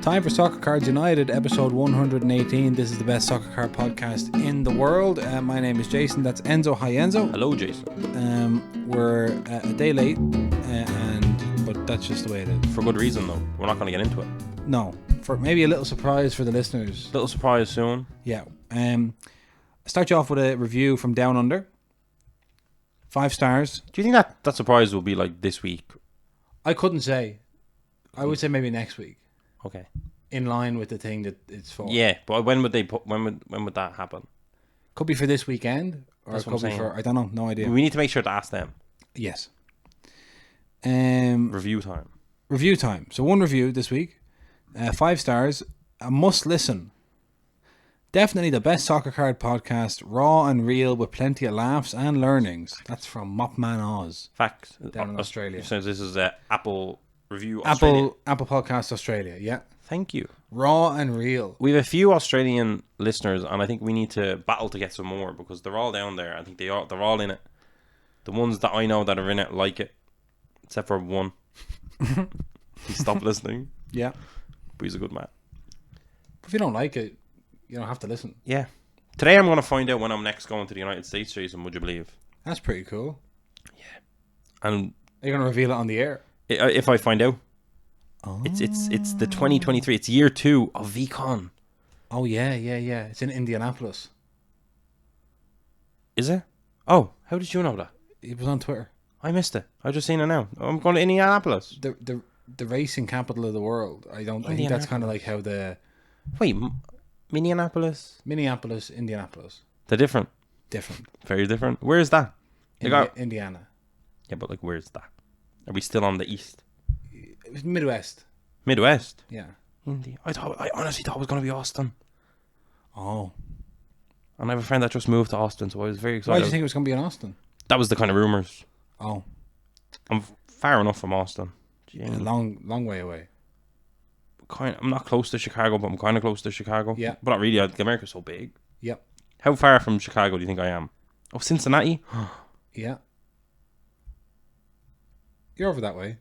Time for Soccer Cards United, episode 118. This is the best soccer card podcast in the world. My name is Jason. That's Enzo. Hi, Enzo. Hello, Jason. We're a day late, but that's just the way it is. For good reason, though. We're not going to get into it. No, for maybe a little surprise for the listeners. Little surprise soon. Yeah. I'll start you off with a review from Down Under. 5 stars. Do you think that surprise will be like this week? I couldn't say. I would say maybe next week. Okay. In line with the thing that it's for. Yeah, but when would that happen? Could be for this weekend, or That's it what could I'm be saying. for, I don't know, no idea. We need to make sure to ask them. Yes. Review time. Review time. So 1 review this week. 5 stars. A must listen. Definitely the best soccer card podcast, raw and real with plenty of laughs and learnings. That's from Mopman Oz. Fact. Down in Australia. Since this is Apple Review Australia. Apple Podcast Australia, yeah. Thank you. Raw and real. We have a few Australian listeners, and I think we need to battle to get some more because they're all down there. I think they're all in it. The ones that I know that are in it like it, except for one. He stopped listening. Yeah. But he's a good man. If you don't like it, you don't have to listen. Yeah. Today I'm going to find out when I'm next going to the United States, Jason, would you believe? That's pretty cool. Yeah. And are you going to reveal it on the air? If I find out. Oh. It's the 2023. It's year 2 of VCon. Oh, yeah. It's in Indianapolis. Is it? Oh, how did you know that? It was on Twitter. I missed it. I just seen it now. I'm going to Indianapolis. The racing capital of the world. I think that's kind of like how the... Wait, Minneapolis? Minneapolis, Indianapolis. They're different. Different. Very different. Where is that? Indiana. Yeah, but like, where's that? Are we still on the east? It was Midwest. Midwest? Yeah. I honestly thought it was going to be Austin. Oh. And I have a friend that just moved to Austin, so I was very excited. Why did you think it was going to be in Austin? That was the kind of rumours. Oh. I'm far enough from Austin. Yeah, long way away. I'm not close to Chicago, but I'm kind of close to Chicago. Yeah. But not really. America's so big. Yep. How far from Chicago do you think I am? Oh, Cincinnati? Yeah. You're over that way.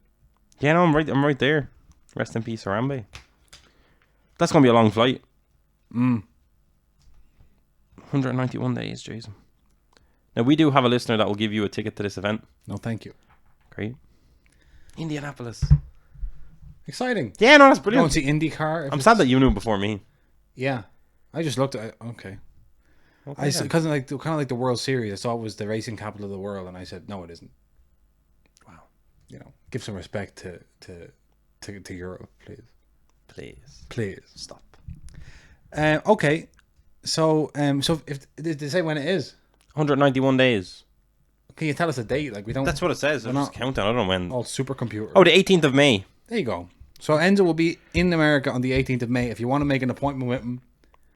Yeah, no, I'm right there. Rest in peace, Harambe. That's going to be a long flight. 191 days, Jason. Now, we do have a listener that will give you a ticket to this event. No, thank you. Great. Indianapolis. Exciting. Yeah, no, that's Go brilliant. and see IndyCar. I'm sad that you knew before me. Yeah. I just looked at it. Okay. Okay, Because kind of like the World Series, I saw it was the racing capital of the world, and I said, no, it isn't. Wow. You know, give some respect to Europe, please. Please. Stop. Okay. So if did they say when it is? 191 days. Can you tell us a date? Like we don't. That's what it says. I'm just counting. I don't know when. All supercomputer. Oh, the 18th of May. There you go. So Enzo will be in America on the 18th of May. If you want to make an appointment with him,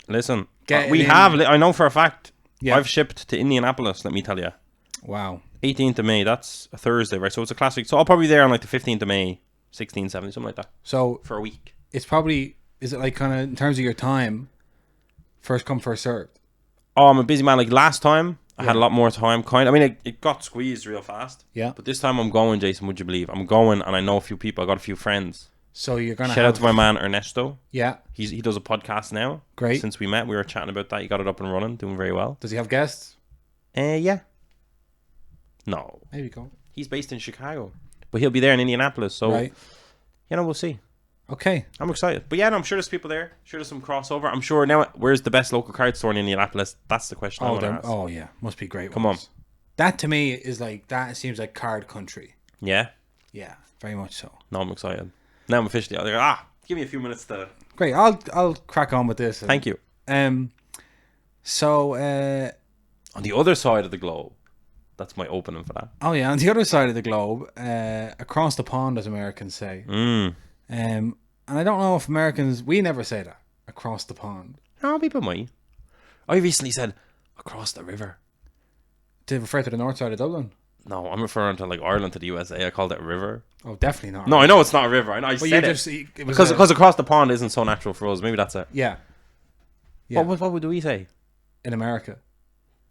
Listen, we have. I know for a fact. Yeah. I've shipped to Indianapolis. Let me tell you. Wow. 18th of May. That's a Thursday, right? So it's a classic. So I'll probably be there on like the 15th of May, 16, 17, something like that. So for a week. It's probably. Is it like kind of in terms of your time? First come, first served. Oh, I'm a busy man. Like last time, I had a lot more time. I mean, it got squeezed real fast. Yeah. But this time I'm going, Jason. Would you believe? I'm going, and I know a few people. I got a few friends. So you're gonna shout out to my man Ernesto. Yeah. He does a podcast now. Great. Since we met, we were chatting about that. He got it up and running, doing very well. Does he have guests? Yeah. No. There you go. He's based in Chicago, but he'll be there in Indianapolis. So, right. We'll see. Okay. I'm excited. But yeah, no, I'm sure there's people there. Sure there's some crossover. I'm sure now. Where's the best local card store in Indianapolis? That's the question I want to ask. Oh yeah, must be great. Come on. That to me is like that. Seems like card country. Yeah. Yeah, very much so. No, I'm excited. Now I'm officially. Give me a few minutes to. Great. I'll crack on with this. Thank you. So on the other side of the globe, that's my opening for that. Oh yeah, on the other side of the globe, across the pond, as Americans say. And I don't know if Americans, we never say that, across the pond. No, people might. I recently said across the river. To refer to the north side of Dublin? No, I'm referring to like Ireland to the USA. I called it a river. Oh, definitely not. No, I know it's not a river. I know. I said it because across the pond isn't so natural for us. Maybe that's it. Yeah. What would we say? In America.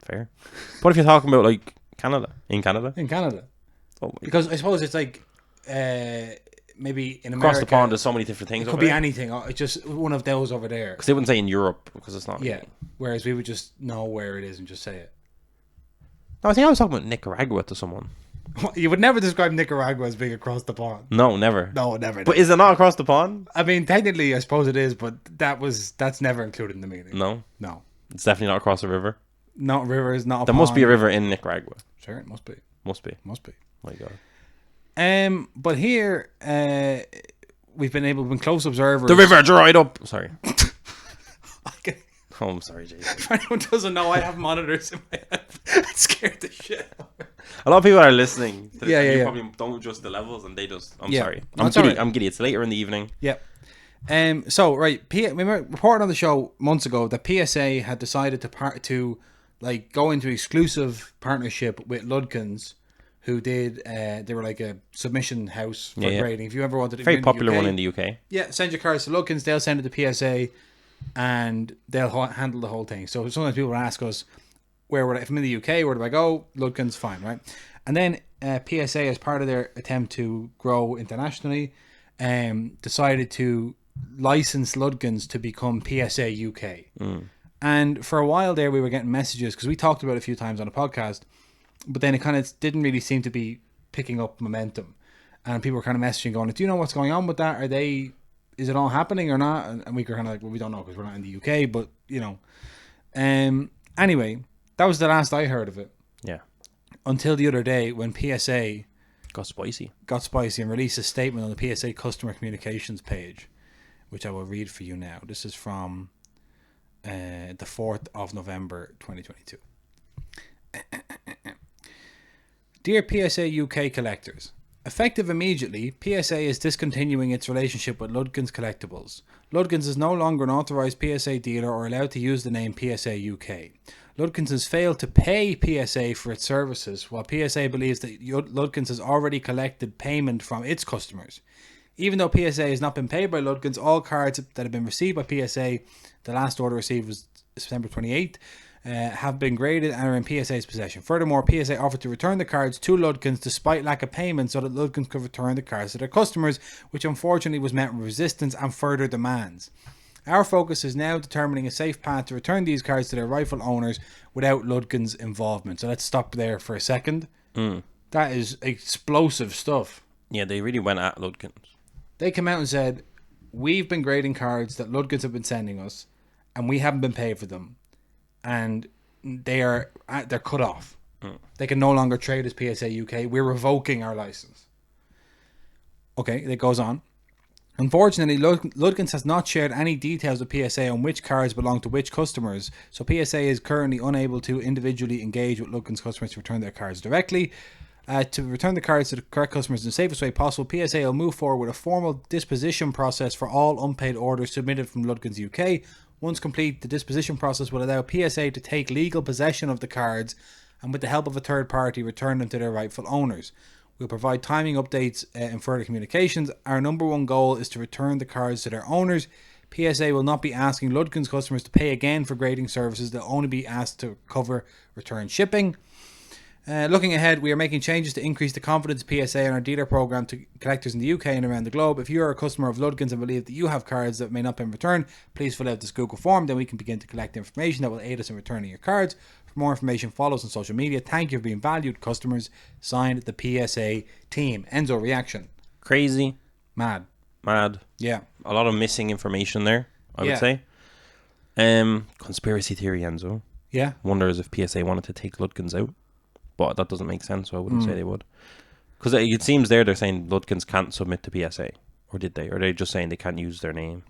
Fair. What if you're talking about like Canada? In Canada? In Canada. Oh, because I suppose it's like maybe in Across America. the pond, there's so many different things. It could be anything. It's just one of those over there. Because they wouldn't say in Europe because it's not. Yeah. Really. Whereas we would just know where it is and just say it. No, I think I was talking about Nicaragua to someone. You would never describe Nicaragua as being across the pond. No, never. No, never. But is it not across the pond? I mean, technically, I suppose it is, but that's never included in the meaning. No. No. It's definitely not across a river. Not rivers, not a There pond. must be a river in Nicaragua. Sure, it must be. Must be. Must be. My God. But here, we've been close observers. The river dried up. Sorry. Okay. Oh, I'm sorry, Jason. If anyone doesn't know, I have monitors in my head. It scared the shit out of me. A lot of people are listening. To this, Yeah, and yeah, you yeah. probably don't adjust the levels, and they just. I'm Yeah. sorry. No, I'm it's giddy. alright. I'm giddy. It's later in the evening. Yep. So right, we reported on the show months ago that PSA had decided to go into exclusive partnership with Ludkins, who did they were like a submission house for grading. If you ever wanted to, Very popular one in the UK. Yeah, send your cards to Ludkins. They'll send it to PSA, and they'll handle the whole thing. So sometimes people ask us, if I'm in the UK, where do I go? Ludkins, fine, right? And then PSA, as part of their attempt to grow internationally, decided to license Ludkins to become PSA UK. And for a while there, we were getting messages, because we talked about it a few times on the podcast, but then it kind of didn't really seem to be picking up momentum. And people were kind of messaging going, do you know what's going on with that? Is it all happening or not? And we were kind of like, well, we don't know because we're not in the UK, but, you know. Anyway, that was the last I heard of it. Yeah. Until the other day when PSA Got spicy and released a statement on the PSA customer communications page, which I will read for you now. This is from the 4th of November 2022. Dear PSA UK collectors, effective immediately, PSA is discontinuing its relationship with Ludkins Collectibles. Ludkins is no longer an authorised PSA dealer or allowed to use the name PSA UK. Ludkins has failed to pay PSA for its services, while PSA believes that Ludkins has already collected payment from its customers. Even though PSA has not been paid by Ludkins, all cards that have been received by PSA, the last order received was September 28th, have been graded and are in PSA's possession. Furthermore, PSA offered to return the cards to Ludkins despite lack of payment so that Ludkins could return the cards to their customers, which unfortunately was met with resistance and further demands. Our focus is now determining a safe path to return these cards to their rightful owners without Ludkins' involvement. So let's stop there for a second. That is explosive stuff. Yeah, they really went at Ludkins. They came out and said, we've been grading cards that Ludkins have been sending us, and we haven't been paid for them. And they're cut off. They can no longer trade as PSA UK. We're revoking our license. Okay, it goes on. Unfortunately, Ludkins has not shared any details with PSA on which cards belong to which customers, so PSA is currently unable to individually engage with Ludkins customers to return their cards directly. To return the cards to the correct customers in the safest way possible, PSA will move forward with a formal disposition process for all unpaid orders submitted from Ludkins UK. Once complete, the disposition process will allow PSA to take legal possession of the cards and, with the help of a third party, return them to their rightful owners. We'll provide timing updates in further communications. Our number one goal is to return the cards to their owners. PSA will not be asking Ludkins customers to pay again for grading services. They'll only be asked to cover return shipping. Looking ahead, we are making changes to increase the confidence of PSA and our dealer program to collectors in the UK and around the globe. If you are a customer of Ludkins and believe that you have cards that may not have been returned, please fill out this Google form. Then we can begin to collect information that will aid us in returning your cards. For more information, follow us on social media. Thank you for being valued customers. Signed, the PSA team. Enzo, reaction? Crazy. Mad. Yeah. A lot of missing information there, I would say. Conspiracy theory, Enzo. Yeah. Wonders if PSA wanted to take Ludkins out. But that doesn't make sense, so I wouldn't say they would. Because it seems they're saying Ludkins can't submit to PSA. Or did they? Or are they just saying they can't use their name?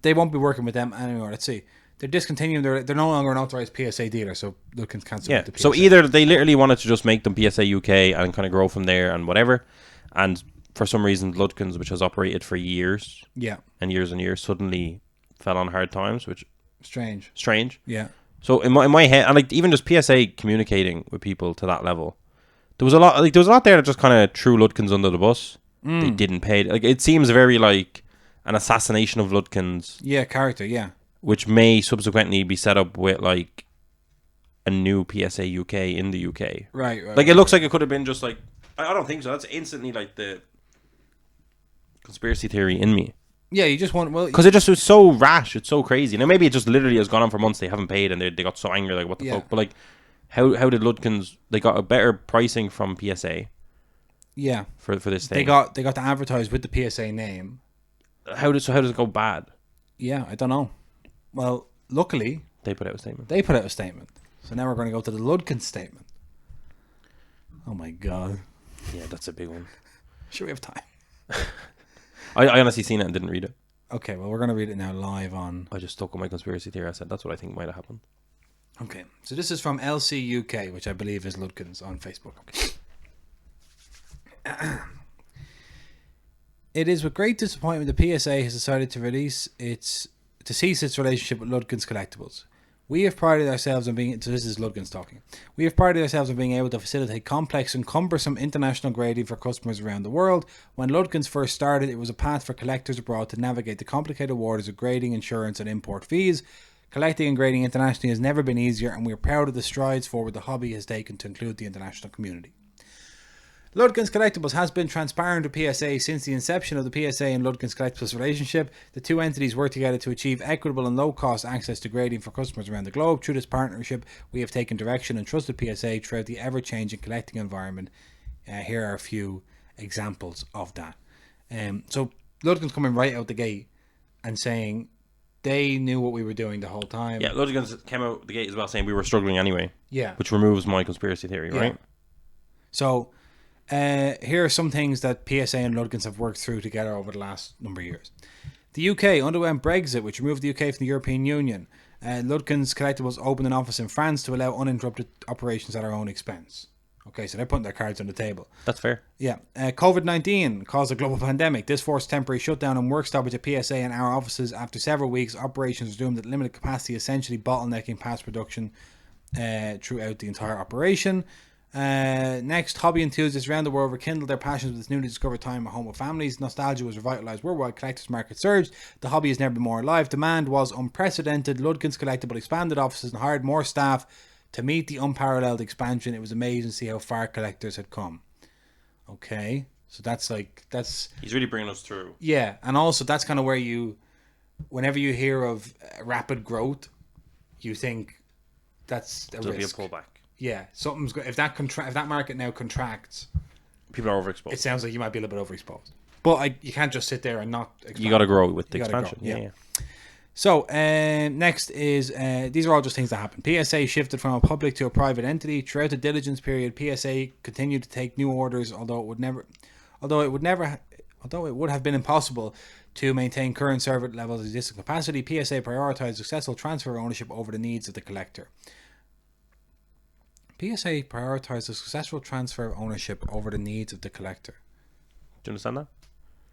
They won't be working with them anymore. Let's see. They're discontinuing. They're no longer an authorized PSA dealer, so Ludkins can't submit to PSA. So either they literally wanted to just make them PSA UK and kind of grow from there and whatever. And for some reason, Ludkins, which has operated for years and years, suddenly fell on hard times, which... Strange. Yeah. So in my head, and like even just PSA communicating with people to that level, there was a lot there that just kind of threw Ludkins under the bus. They didn't pay. Like it seems very like an assassination of Ludkins. Yeah, character. Yeah. Which may subsequently be set up with like a new PSA UK in the UK. Right. Like it looks like it could have been just like I don't think so. That's instantly like the conspiracy theory in me. Yeah, you just want... Well, Because it's so rash. It's so crazy. Now, maybe it just literally has gone on for months. They haven't paid and they got so angry. Like, what the fuck? But, like, how did Ludkins... They got a better pricing from PSA. Yeah. For this thing. They got to advertise with the PSA name. How does it go bad? Yeah, I don't know. Well, luckily... They put out a statement. So now we're going to go to the Ludkins statement. Oh, my God. Yeah, that's a big one. Sure, we have time. I honestly seen it and didn't read it. Okay, well, we're going to read it now live on... I just stuck on my conspiracy theory. I said that's what I think might have happened. Okay, so this is from SC UK, which I believe is Ludkins on Facebook. Okay. It is with great disappointment the PSA has decided to cease its relationship with Ludkins Collectibles. We have prided ourselves on being... So this is Ludkins talking. We have prided ourselves on being able to facilitate complex and cumbersome international grading for customers around the world. When Ludkins first started, it was a path for collectors abroad to navigate the complicated waters of grading, insurance and import fees. Collecting and grading internationally has never been easier, and we are proud of the strides forward the hobby has taken to include the international community. Ludkins Collectibles has been transparent with PSA since the inception of the PSA and Ludkins Collectibles relationship. The two entities work together to achieve equitable and low-cost access to grading for customers around the globe. Through this partnership, we have taken direction and trusted PSA throughout the ever-changing collecting environment. Here are a few examples of that. So Ludkins coming right out the gate and saying they knew what we were doing the whole time. Yeah, Ludkins came out the gate as well saying we were struggling anyway. Yeah. Which removes my conspiracy theory, right? So... here are some things that PSA and Ludkins have worked through together over the last number of years. The UK underwent Brexit, which removed the UK from the European Union. Ludkins Collectibles opened an office in France to allow uninterrupted operations at our own expense. Okay, so they're putting their cards on the table. That's fair. Yeah. COVID-19 caused a global pandemic. This forced temporary shutdown and work stoppage at PSA and our offices. After several weeks, operations resumed at limited capacity, essentially bottlenecking past production throughout the entire operation. Next, hobby enthusiasts around the world rekindled their passions with this newly discovered time at home with families. Nostalgia was revitalized worldwide. Collectors market surged. The hobby has never been more alive. Demand was unprecedented. Ludkins Collectible expanded offices and hired more staff to meet the unparalleled expansion. It was amazing to see how far collectors had come. Okay, so that's he's really bringing us through. Yeah, and also that's kind of where whenever you hear of rapid growth, you think that's a There'll risk. be a pullback. Yeah, something's if that market now contracts, people are overexposed. it sounds like you might be a little bit overexposed. But you can't just sit there and not expand. You got to grow with the expansion. Yeah. So next is these are all just things that happen. PSA shifted from a public to a private entity. Throughout the diligence period, PSA continued to take new orders, although it would have been impossible to maintain current service levels of existing capacity. PSA prioritized successful transfer of ownership over the needs of the collector. PSA prioritized a successful transfer of ownership over the needs of the collector. Do you understand that?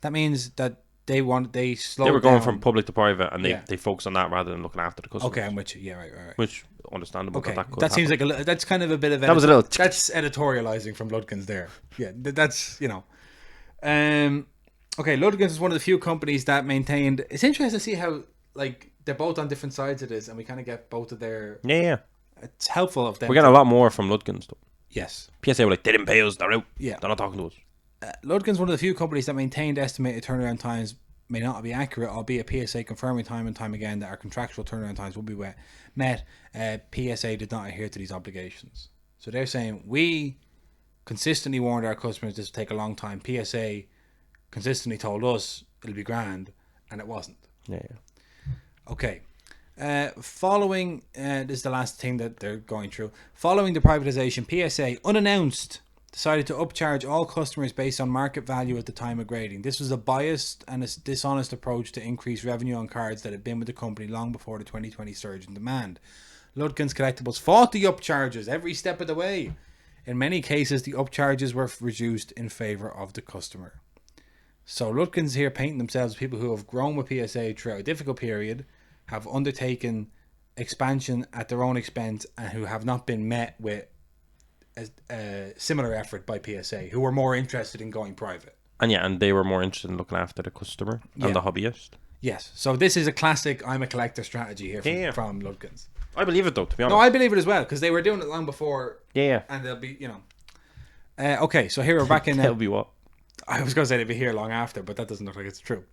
That means that they were going down from public to private, and they focus on that rather than looking after the customers. Okay, I'm with you. Yeah, right. Which understandable. Okay, that seems like that's kind of a bit of that was a little. That's editorializing from Ludkins there. Yeah, that's Okay, Ludkins is one of the few companies that maintained. It's interesting to see how they're both on different sides of this, and we kind of get both of their. Yeah. It's helpful of them. We're getting a lot more from Ludkins though. Yes. PSA were like, they didn't pay us. They're out. Yeah. They're not talking to us. Ludkins is one of the few companies that maintained estimated turnaround times may not be accurate, albeit PSA confirming time and time again that our contractual turnaround times will be met. PSA did not adhere to these obligations. So they're saying we consistently warned our customers this would take a long time. PSA consistently told us it'll be grand, and it wasn't. Yeah. Okay. Following this is the last thing that they're going through. Following the privatization, PSA unannounced decided to upcharge all customers based on market value at the time of grading. This was a biased and a dishonest approach to increase revenue on cards that had been with the company long before the 2020 surge in demand. Ludkins Collectibles fought the upcharges every step of the way. In many cases, the upcharges were reduced in favour of the customer. So Ludkins here painting themselves as people who have grown with PSA throughout a difficult period, have undertaken expansion at their own expense, and who have not been met with a similar effort by PSA, who were more interested in going private. And they were more interested in looking after the customer and the hobbyist. Yes. So this is a classic I'm a collector strategy here from Ludkins. I believe it though, to be honest. No, I believe it as well, because they were doing it long before. Yeah. And they'll be, okay, so here we're back in... They'll be what? I was going to say they'd be here long after, but that doesn't look like it's true.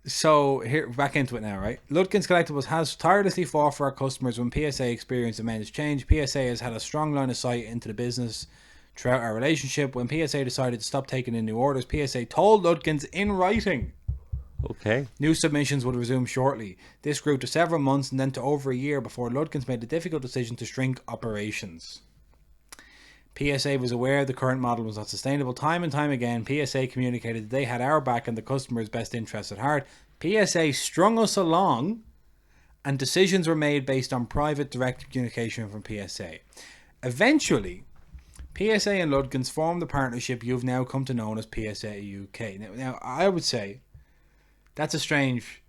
So here, back into it now, right? Ludkins Collectibles has tirelessly fought for our customers when PSA experienced immense change. PSA has had a strong line of sight into the business throughout our relationship. When PSA decided to stop taking in new orders, PSA told Ludkins in writing Okay. new submissions would resume shortly. This grew to several months and then to over a year before Ludkins made the difficult decision to shrink operations. PSA was aware the current model was not sustainable. Time and time again, PSA communicated that they had our back and the customer's best interests at heart. PSA strung us along, and decisions were made based on private direct communication from PSA. Eventually, PSA and Ludkins formed the partnership you've now come to know as PSA UK. Now, I would say that's a strange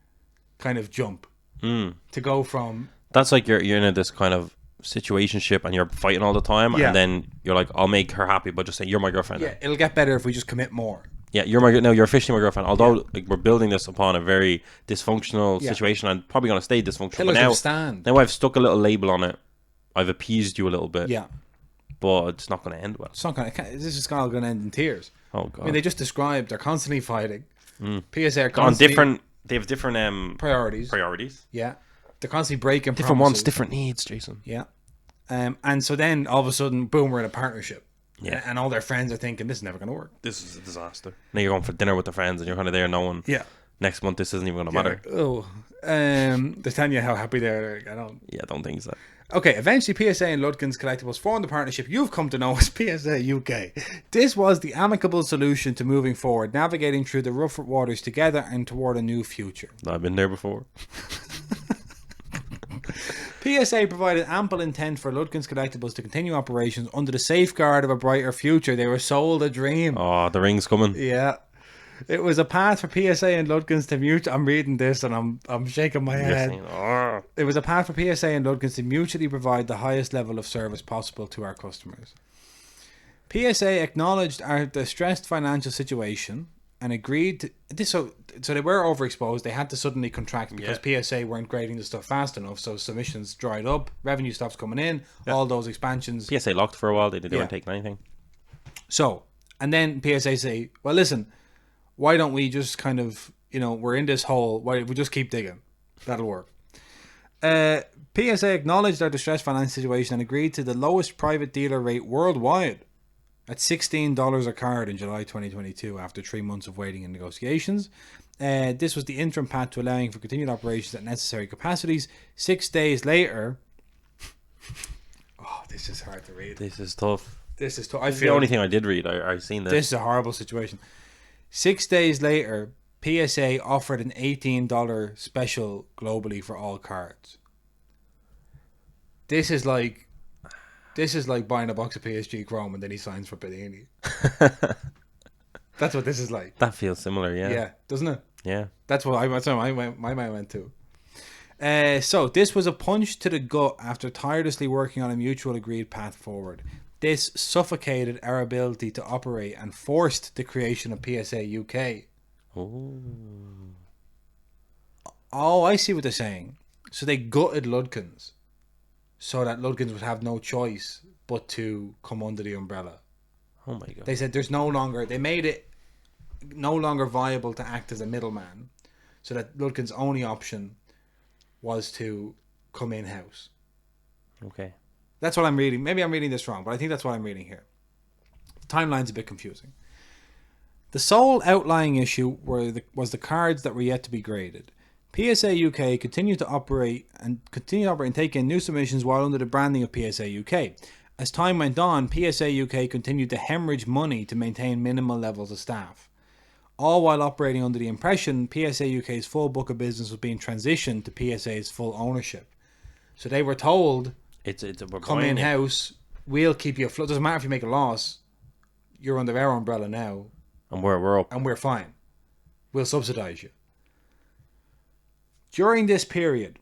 kind of jump to go from... That's like you're in this kind of situationship and you're fighting all the time, Yeah. and then you're like, I'll make her happy, but just say you're my girlfriend. Yeah, it'll get better if we just commit more. Yeah, you're officially my girlfriend. Although like we're building this upon a very dysfunctional situation, and probably going to stay dysfunctional. Pillars But of stand. now I've stuck a little label on it. I've appeased you a little bit. Yeah. But it's not going to end well. It's not going to... This is all going to end in tears. Oh god. I mean, they just described they're constantly fighting. PSA are on constantly... they have different priorities. Yeah. They're constantly breaking different promises. wants, different needs, Jason. Yeah. And so then all of a sudden, boom, we're in a partnership. Yeah. And all their friends are thinking, this is never going to work. This is a disaster. Now you're going for dinner with the friends and you're kind of there knowing next month this isn't even going to matter. Oh. They're telling you how happy they're. I don't think so. Okay, eventually PSA and Ludkins Collectibles formed the partnership you've come to know as PSA UK. This was the amicable solution to moving forward, navigating through the rough waters together and toward a new future. I've been there before. PSA provided ample intent for Ludkins Collectibles to continue operations under the safeguard of a brighter future. They were sold a dream. Oh, the ring's coming. Yeah. It was a path for PSA and Ludkins to mutually... I'm reading this and I'm shaking my head. Oh. It was a path for PSA and Ludkins to mutually provide the highest level of service possible to our customers. PSA acknowledged our distressed financial situation and agreed to this. So they were overexposed. They had to suddenly contract because PSA weren't grading the stuff fast enough. So submissions dried up, revenue stops coming in, all those expansions. PSA locked for a while. They weren't taking anything. So, and then PSA say, well, listen, why don't we just kind of, we're in this hole. Why don't we just keep digging? That'll work. PSA acknowledged our distressed financial situation and agreed to the lowest private dealer rate worldwide at $16 a card in July 2022 after 3 months of waiting and negotiations. This was the interim path to allowing for continued operations at necessary capacities. 6 days later... Oh, this is hard to read. This is tough. This is tough. The only thing I did read. I seen this. This is a horrible situation. 6 days later, PSA offered an $18 special globally for all cards. This is like buying a box of PSG Chrome and then he signs for Bellini. That's what this is like. That feels similar, yeah. Yeah, doesn't it? Yeah. That's what my mind went to. So this was a punch to the gut after tirelessly working on a mutual agreed path forward. This suffocated our ability to operate and forced the creation of PSA UK. Oh, I see what they're saying. So they gutted Ludkins so that Ludkins would have no choice but to come under the umbrella. Oh my god. They said they made it no longer viable to act as a middleman, so that Ludkins' only option was to come in-house. Okay. That's what I'm reading. Maybe I'm reading this wrong, but I think that's what I'm reading here. The timeline's a bit confusing. The sole outlying issue was the cards that were yet to be graded. PSA UK continued to operate and take in new submissions while under the branding of PSA UK. As time went on, PSA UK continued to hemorrhage money to maintain minimal levels of staff. All while operating under the impression PSA UK's full book of business was being transitioned to PSA's full ownership. So they were told, come in-house, we'll keep you afloat. Doesn't matter if you make a loss, you're under our umbrella now. And we're up. And we're fine. We'll subsidise you. During this period,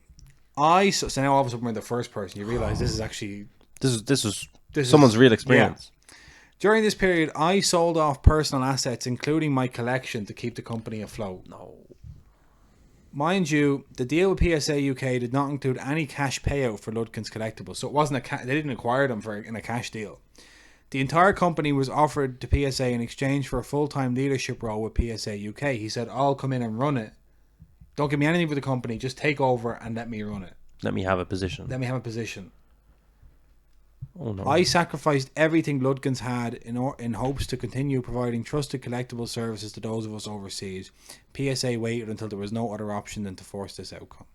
so now all of a sudden we're the first person. You realise this is actually... This is someone's real experience. Yeah. During this period, I sold off personal assets, including my collection, to keep the company afloat. No. Mind you, the deal with PSA UK did not include any cash payout for Ludkins Collectibles, so it wasn't they didn't acquire them in a cash deal. The entire company was offered to PSA in exchange for a full-time leadership role with PSA UK. He said, I'll come in and run it. Don't give me anything for the company. Just take over and let me run it. Let me have a position. Let me have a position. Oh no. I sacrificed everything Ludkins had in hopes to continue providing trusted collectible services to those of us overseas. PSA waited until there was no other option than to force this outcome.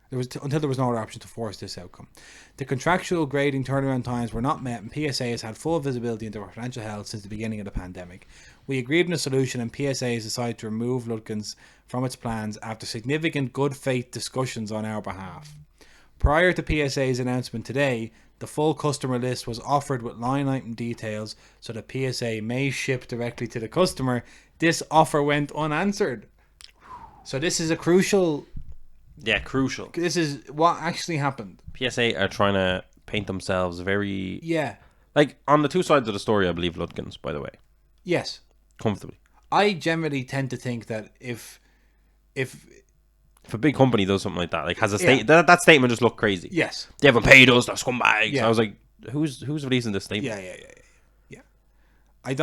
Until there was no other option to force this outcome. The contractual grading turnaround times were not met, and PSA has had full visibility into our financial health since the beginning of the pandemic. We agreed on a solution, and PSA has decided to remove Ludkins from its plans after significant good faith discussions on our behalf. Prior to PSA's announcement today, the full customer list was offered with line item details so that PSA may ship directly to the customer. This offer went unanswered. So this is a crucial... Yeah, crucial. This is what actually happened. PSA are trying to paint themselves very... Yeah. Like, on the two sides of the story, I believe Ludkins, by the way. Yes. Comfortably. I generally tend to think that if a big company does something like that, like has a that statement just looked crazy. Yes. They haven't paid us, they're scumbags. Yeah. I was like, who's releasing this statement? Yeah. I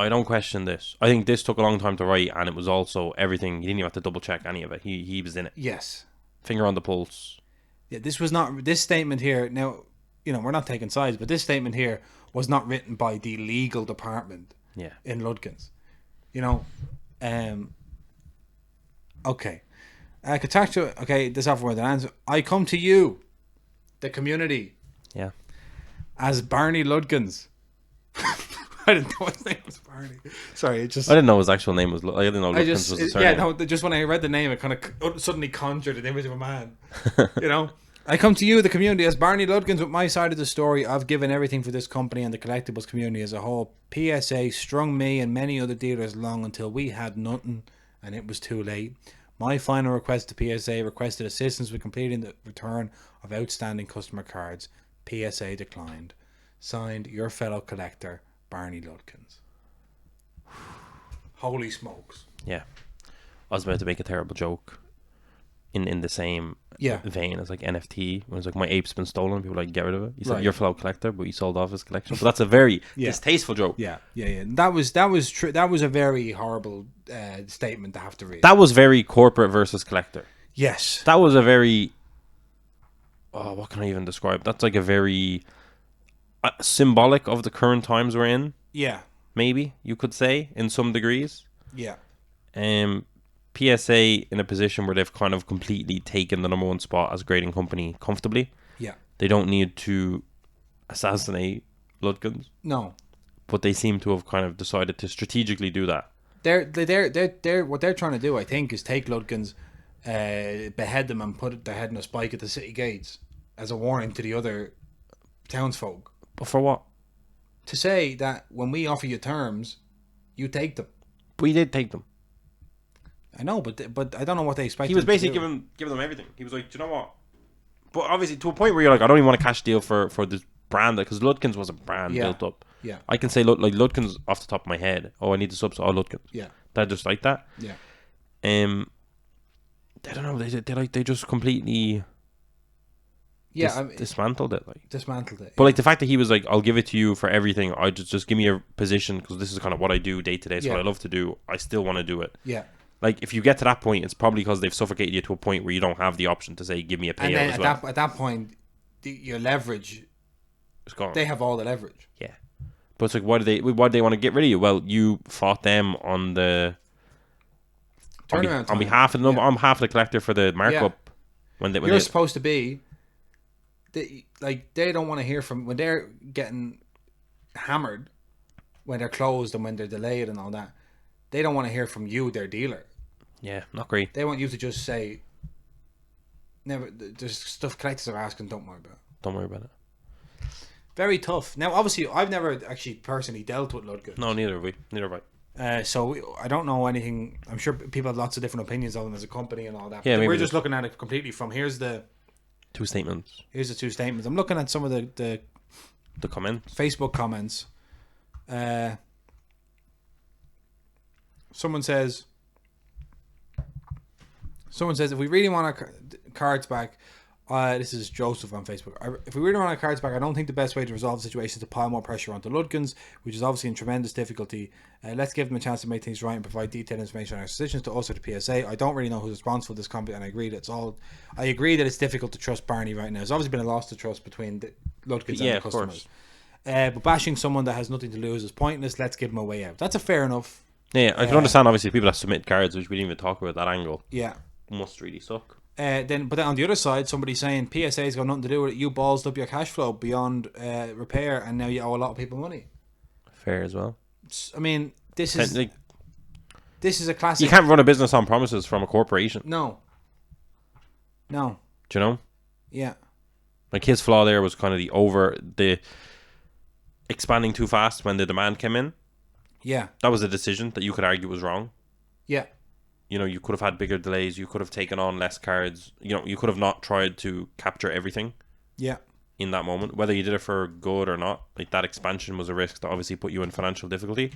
don't question this. I think this took a long time to write, and it was also everything. You didn't even have to double check any of it. He was in it. Yes. Finger on the pulse. Yeah, this statement here, now, we're not taking sides, but this statement here was not written by the legal department in Ludkins. Okay. This offer with an answer. I come to you, the community. Yeah. As Barney Ludkins. I didn't know his name was Barney. Sorry, I didn't know his actual name was. I didn't know Ludkins was his surname. Yeah, no. Just when I read the name, it kind of suddenly conjured an image of a man. I come to you, the community, as Barney Ludkins with my side of the story. I've given everything for this company and the collectibles community as a whole. PSA strung me and many other dealers along until we had nothing, and it was too late. My final request to PSA requested assistance with completing the return of outstanding customer cards. PSA declined. Signed, your fellow collector, Barney Ludkins. Holy smokes. Yeah. I was about to make a terrible joke in the same vein as like NFT. When it's like, my ape's been stolen, people are like, get rid of it. You said your fellow collector, but you sold off his collection. But that's a very distasteful joke. Yeah. That was true. That was a very horrible statement to have to read. That was very corporate versus collector. Yes. That was a very... Oh, what can I even describe? That's like a very... symbolic of the current times we're in. Yeah. Maybe, you could say, in some degrees. Yeah. PSA in a position where they've kind of completely taken the number one spot as a grading company comfortably. Yeah. They don't need to assassinate Ludkins. No. But they seem to have kind of decided to strategically do that. They're what they're trying to do, I think, is take Ludkins, behead them and put their head in a spike at the city gates as a warning to the other townsfolk. But for what? To say that when we offer you terms, you take them. We did take them. I know, but I don't know what they expect. He was basically giving them everything. He was like, do you know what? But obviously, to a point where you're like, I don't even want a cash deal for this brand, because Ludkins was a brand built up. Yeah. I can say like Ludkins off the top of my head. Oh, I need to sub. Oh, Ludkins. Yeah. They're just like that. Yeah. I don't know. They just completely. Dismantled it. But like the fact that he was like, I'll give it to you for everything. I just give me a position, because this is kind of what I do day to day. It's what I love to do. I still want to do it. Yeah. Like, if you get to that point, it's probably because they've suffocated you to a point where you don't have the option to say, give me a payout as well. At that point, your leverage, it's gone. They have all the leverage. Yeah. But it's like, why do they want to get rid of you? Well, you fought them on the... Turnaround on behalf of the collector for the markup. Yeah. You're supposed to be... They don't want to hear from... When they're getting hammered, when they're closed and when they're delayed and all that, they don't want to hear from you, their dealer. Yeah, not great. They want you to just say, never. There's stuff collectors are asking. Don't worry about it. Don't worry about it. Very tough. Now, obviously, I've never actually personally dealt with Ludkins. No, neither have we. Neither have I. So I don't know anything. I'm sure people have lots of different opinions of them as a company and all that. Yeah, we're just looking at it completely from here's the two statements. Here's the two statements. I'm looking at some of the comments. Facebook comments. Someone says, if we really want our cards back, This is Joseph on Facebook. If we really want our cards back, I don't think the best way to resolve the situation is to pile more pressure onto Ludkins, which is obviously in tremendous difficulty. Let's give them a chance to make things right and provide detailed information on our decisions to us or the PSA. I don't really know who's responsible for this company, and I agree that it's difficult to trust Barney right now. There's obviously been a loss of trust between the Ludkins and the customers. But bashing someone that has nothing to lose is pointless. Let's give them a way out. That's a fair enough. Yeah, I can understand obviously people that submit cards, which we didn't even talk about that angle. Yeah, must really suck. But then on the other side, somebody's saying PSA's got nothing to do with it. You ballsed up your cash flow beyond repair, and now you owe a lot of people money. Fair as well. I mean, this is a classic. You can't run a business on promises from a corporation. No. Do you know? Yeah. Like his flaw there was kind of the expanding too fast when the demand came in. Yeah. That was a decision that you could argue was wrong. Yeah. You know, you could have had bigger delays. You could have taken on less cards. You know, you could have not tried to capture everything. Yeah. In that moment, whether you did it for good or not, like that expansion was a risk that obviously put you in financial difficulty.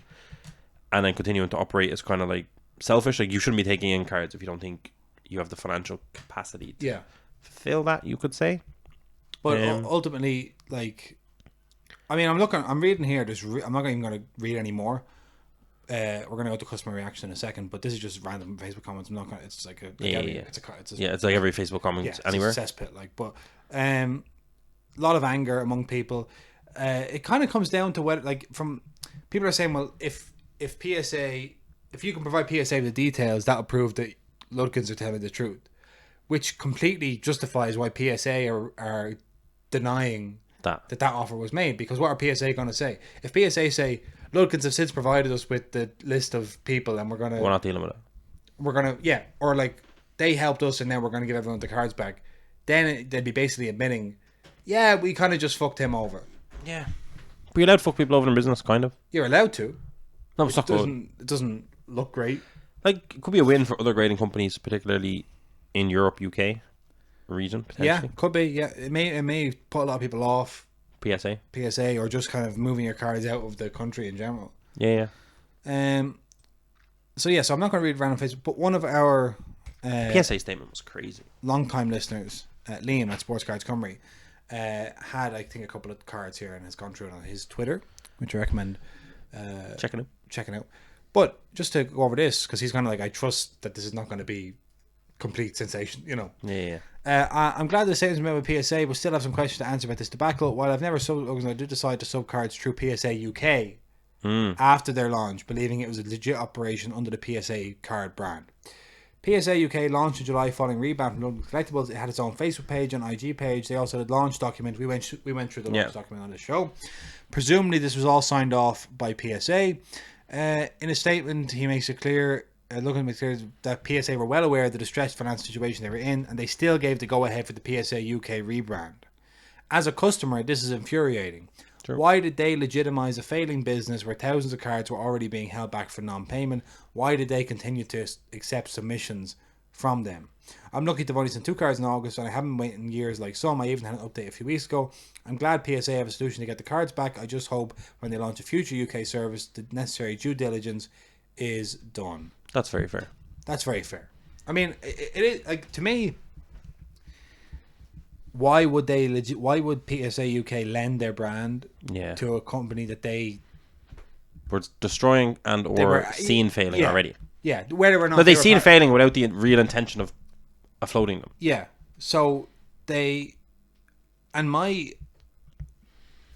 And then continuing to operate is kind of like selfish. Like you shouldn't be taking in cards if you don't think you have the financial capacity to fulfill that, you could say. But ultimately, like, I mean, I'm reading here. I'm not even going to read any more. We're going to go to customer reaction in a second, but this is just random Facebook comments. I'm not going to, it's like it's like every Facebook comment anywhere. It's a cesspit, like, but a lot of anger among people. It kind of comes down to what, like, from people are saying, well, if you can provide PSA with the details, that'll prove that Ludkins are telling the truth, which completely justifies why PSA are denying that offer was made. Because what are PSA going to say? If PSA say Ludkins have since provided us with the list of people and we're not dealing with it, or like they helped us and now we're going to give everyone the cards back, then they'd be basically admitting, yeah, we kind of just fucked him over. Yeah, but you're allowed to fuck people over in business, kind of. You're allowed to. No, it's not good. It doesn't look great. Like, it could be a win for other grading companies, particularly in Europe, UK region, potentially. Yeah, could be. Yeah, it may put a lot of people off PSA, or just kind of moving your cards out of the country in general. Yeah. So I'm not going to read random Facebook, but one of our PSA statement was crazy. Long-time listeners, Liam at Sports Cards Cymru, had, I think, a couple of cards here and has gone through it on his Twitter, which I recommend checking out. But just to go over this, because he's kind of like, I trust that this is not going to be complete sensation, you know. Yeah. I'm glad the statement's made with PSA, but still have some questions to answer about this debacle. While I've never subbed, I did decide to sub cards through PSA UK after their launch, believing it was a legit operation under the PSA card brand. PSA UK launched in July following rebound from London Collectibles. It had its own Facebook page and IG page. They also had a launch document. We went through the launch document on the show. Presumably, this was all signed off by PSA. In a statement, he makes it clear, that PSA were well aware of the distressed financial situation they were in, and they still gave the go-ahead for the PSA UK rebrand. As a customer, this is infuriating. Sure. Why did they legitimize a failing business where thousands of cards were already being held back for non-payment? Why did they continue to accept submissions from them? I'm lucky to have only sent 2 cards in August, and I haven't waited in years like some. I even had an update a few weeks ago. I'm glad PSA have a solution to get the cards back. I just hope when they launch a future UK service, the necessary due diligence is done. That's very fair. I mean, it is, like, to me, why would PSA UK lend their brand to a company that they were destroying and or seen failing already? Yeah, whether or not. But they seen failing without the real intention of floating them. Yeah. So they, and my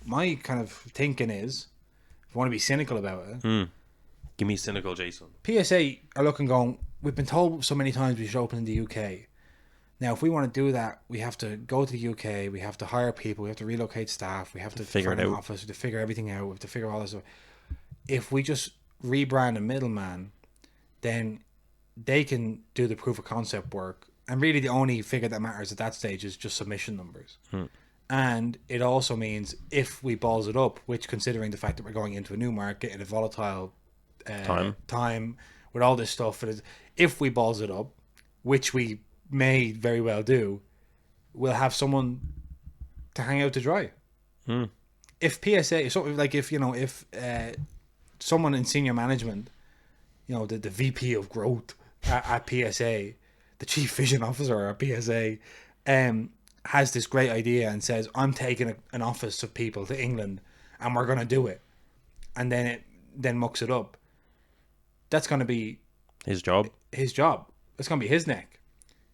kind of thinking is, if I want to be cynical about it, give me cynical, Jason. PSA are looking, going, we've been told so many times we should open in the UK. Now, if we want to do that, we have to go to the UK, we have to hire people, we have to relocate staff, we have to figure it out. Office, we have to figure everything out, we have to figure all this out. If we just rebrand a middleman, then they can do the proof of concept work. And really the only figure that matters at that stage is just submission numbers. And it also means if we balls it up, which, considering the fact that we're going into a new market in a volatile time with all this stuff, if we balls it up, which we may very well do, we'll have someone to hang out to dry. If PSA, so like if someone in senior management, the VP of growth at PSA, the chief vision officer at PSA, has this great idea and says, I'm taking an office of people to England and we're going to do it, and then mucks it up, that's going to be His job. his job. It's going to be his neck.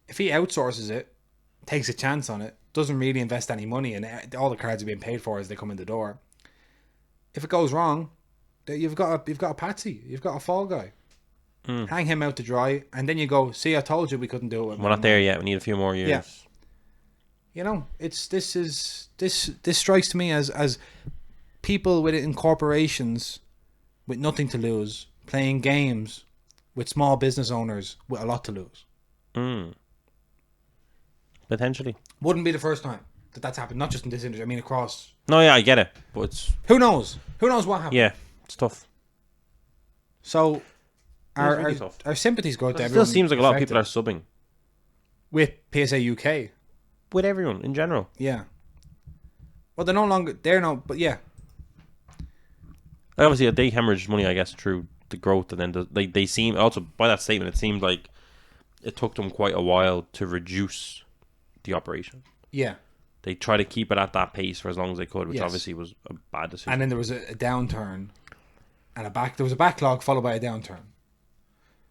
If he outsources it, takes a chance on it, doesn't really invest any money, and all the cards are being paid for as they come in the door, if it goes wrong, you've got a patsy, you've got a fall guy. Hang him out to dry, and then you go, see, I told you we couldn't do it. We're not there yet. We need a few more years. Yeah. You know, this strikes to me as people within corporations with nothing to lose playing games with small business owners with a lot to lose. Potentially. Wouldn't be the first time that's happened. Not just in this industry. I mean, across. No, yeah, I get it, but it's Who knows? Who knows what happened? yeah, it's tough. So, really tough. our sympathies go out to It everyone. still seems like a lot of affected people are subbing with PSA UK. with everyone in general. Yeah. Well, they're no longer. They're no. But yeah. Like obviously, they hemorrhaged money, I guess, through the growth, and then they seem also by that statement, it seemed like it took them quite a while to reduce the operation. Yeah. They try to keep it at that pace for as long as they could, which Yes. obviously was a bad decision. And then there was a downturn, and there was a backlog followed by a downturn.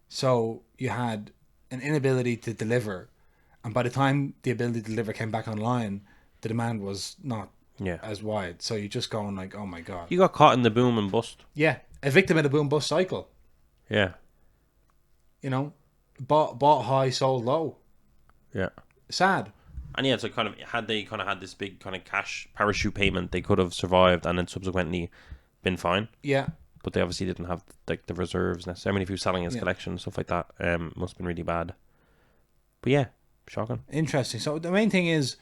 So you had an inability to deliver, and by the time the ability to deliver came back online, the demand was not yeah, as wide. So you're just going like, oh my god. you got caught in the boom and bust. Yeah, a victim of the boom bust cycle. Yeah, You know, bought high, sold low. yeah. Sad. And yeah, it's like had they had this big kind of cash parachute payment, they could have survived and then subsequently been fine. Yeah. But they obviously didn't have like the reserves necessarily. I mean, if he was selling his collection and stuff like that, must have been really bad. But yeah, shocking. Interesting. So the main thing is,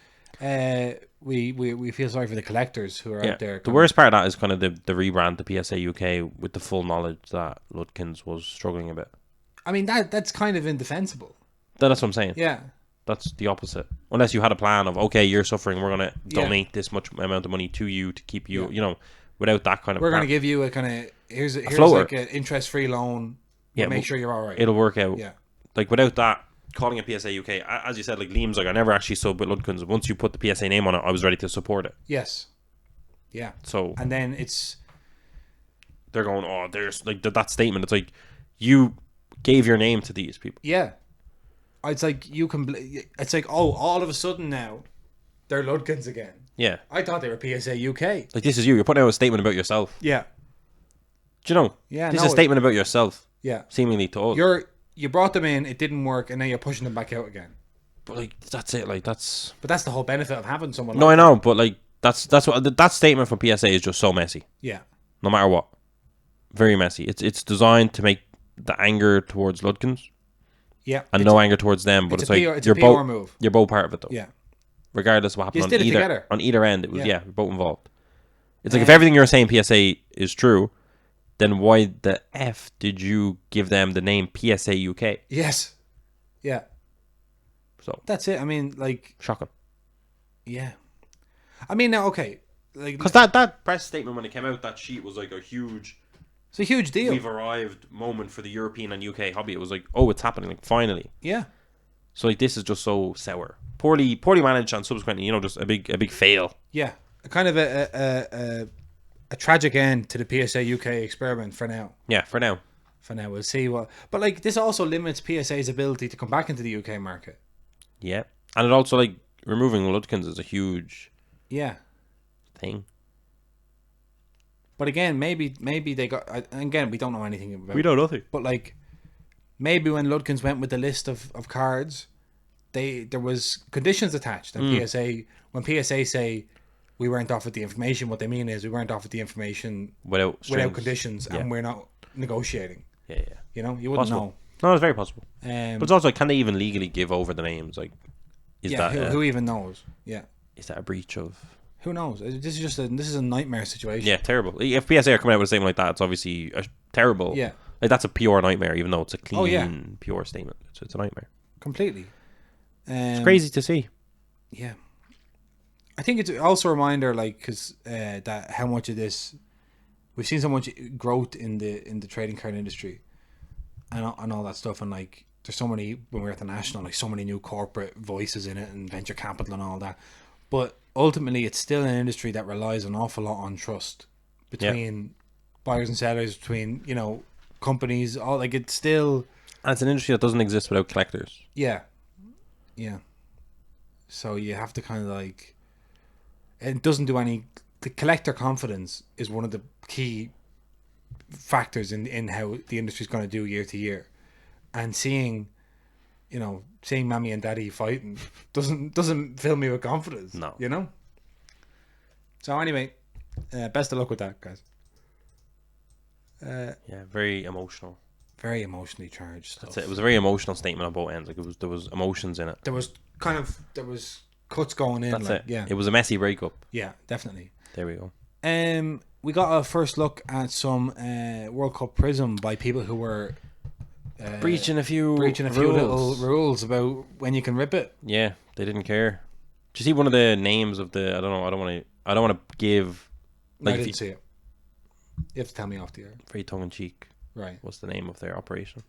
we feel sorry for the collectors who are Yeah. out there. The worst part of that is kind of the rebrand to PSA UK with the full knowledge that Ludkins was struggling a bit. I mean, that's kind of indefensible. That's what I'm saying. Yeah. That's the opposite. Unless you had a plan of, okay, you're suffering, we're going to donate this much amount of money to you to keep you, you know, without that kind of... We're going to give you a kind of, here's floater. like an interest-free loan. Yeah, Make sure you're all right. It'll work out. Yeah. Like, without that, calling it PSA UK, as you said, like Liam's like, I never actually subbed with Ludkins. Once you put the PSA name on it, I was ready to support it. Yes. Yeah. So... And then it's... They're going, oh, there's... Like, that statement, it's like, you gave your name to these people. Yeah. It's like you can... It's like, oh, all of a sudden now, they're Ludkins again. Yeah. I thought they were PSA UK. Like, this is you. You're putting out a statement about yourself. Yeah. Do you know? Yeah, This no, is a statement about yourself. Yeah. Seemingly to us. You brought them in, it didn't work, and now you're pushing them back out again. But, like, that's it. Like, that's... But that's the whole benefit of having someone No, like I know, but, like, that's what... That statement from PSA is just so messy. Yeah. No matter what. Very messy. It's designed to make the anger towards Ludkins Yeah. and no anger towards them, but it's like... It's you're a PR both, move. You're both part of it, though. Yeah. Regardless of what happened You did it together. on either end. It was, Yeah. you're both involved. It's like, if everything you're saying PSA is true, then why the F did you give them the name PSA UK? Yes. Yeah. So That's it. I mean, like... shocking. Yeah. I mean, now, okay. Like, Because that press statement when it came out, that sheet was like a huge... it's a huge deal. We've arrived moment for the European and UK hobby. It was like, oh, it's happening, like, finally. Yeah. So like, this is just so sour, poorly managed, and subsequently, you know, just a big fail. Yeah. A kind of a tragic end to the PSA UK experiment for now. Yeah, for now. For now, we'll see what... But, like, this also limits PSA's ability to come back into the UK market. Yeah, and it also, like, removing Ludkins is a huge Yeah. thing. But again, maybe they got... Again, we don't know anything about it. know nothing. But, like, maybe when Ludkins went with the list of cards, there was conditions attached. And PSA... When PSA say we weren't offered the information, what they mean is we weren't offered the information Without conditions, and we're not negotiating. Yeah. You know? You wouldn't Possible. No, it's very possible. know. But it's also, like, can they even legally give over the names? Like, is that who even knows? Yeah. is that a breach of... Who knows? This is a nightmare situation. Yeah, terrible. If PSA are coming out with a statement like that, it's obviously terrible. Yeah. Like, that's a pure nightmare, even though it's a clean, yeah. pure statement. It's a nightmare. Completely. It's crazy to see. Yeah. I think it's also a reminder, like, because that how much of this we've seen so much growth in the trading card industry and all that stuff, and like there's so many, when we're at the national, like so many new corporate voices in it and venture capital and all that. But ultimately, it's still an industry that relies an awful lot on trust between buyers and sellers, between, you know, companies. All like it's still. And it's an industry that doesn't exist without collectors. Yeah. Yeah. So you have to kind of like. It doesn't do any. The collector confidence is one of the key factors in how the industry's going to do year to year. And seeing Mammy and Daddy fighting doesn't fill me with confidence. No. You know? So anyway, best of luck with that, guys. Yeah, very emotional. Very emotionally charged stuff. That's it. It was a very emotional statement on both ends. Like there was emotions in it. There was cuts going in. That's like, it. Yeah. It was a messy breakup. Yeah, definitely. There we go. We got a first look at some World Cup Prism by people who were breaching a few little rules about when you can rip it. Yeah, they didn't care. Did you see one of the names of the? I don't know. I don't want to give. Like, I didn't see it. You have to tell me off the air. Very tongue in cheek. Right. What's the name of their operation?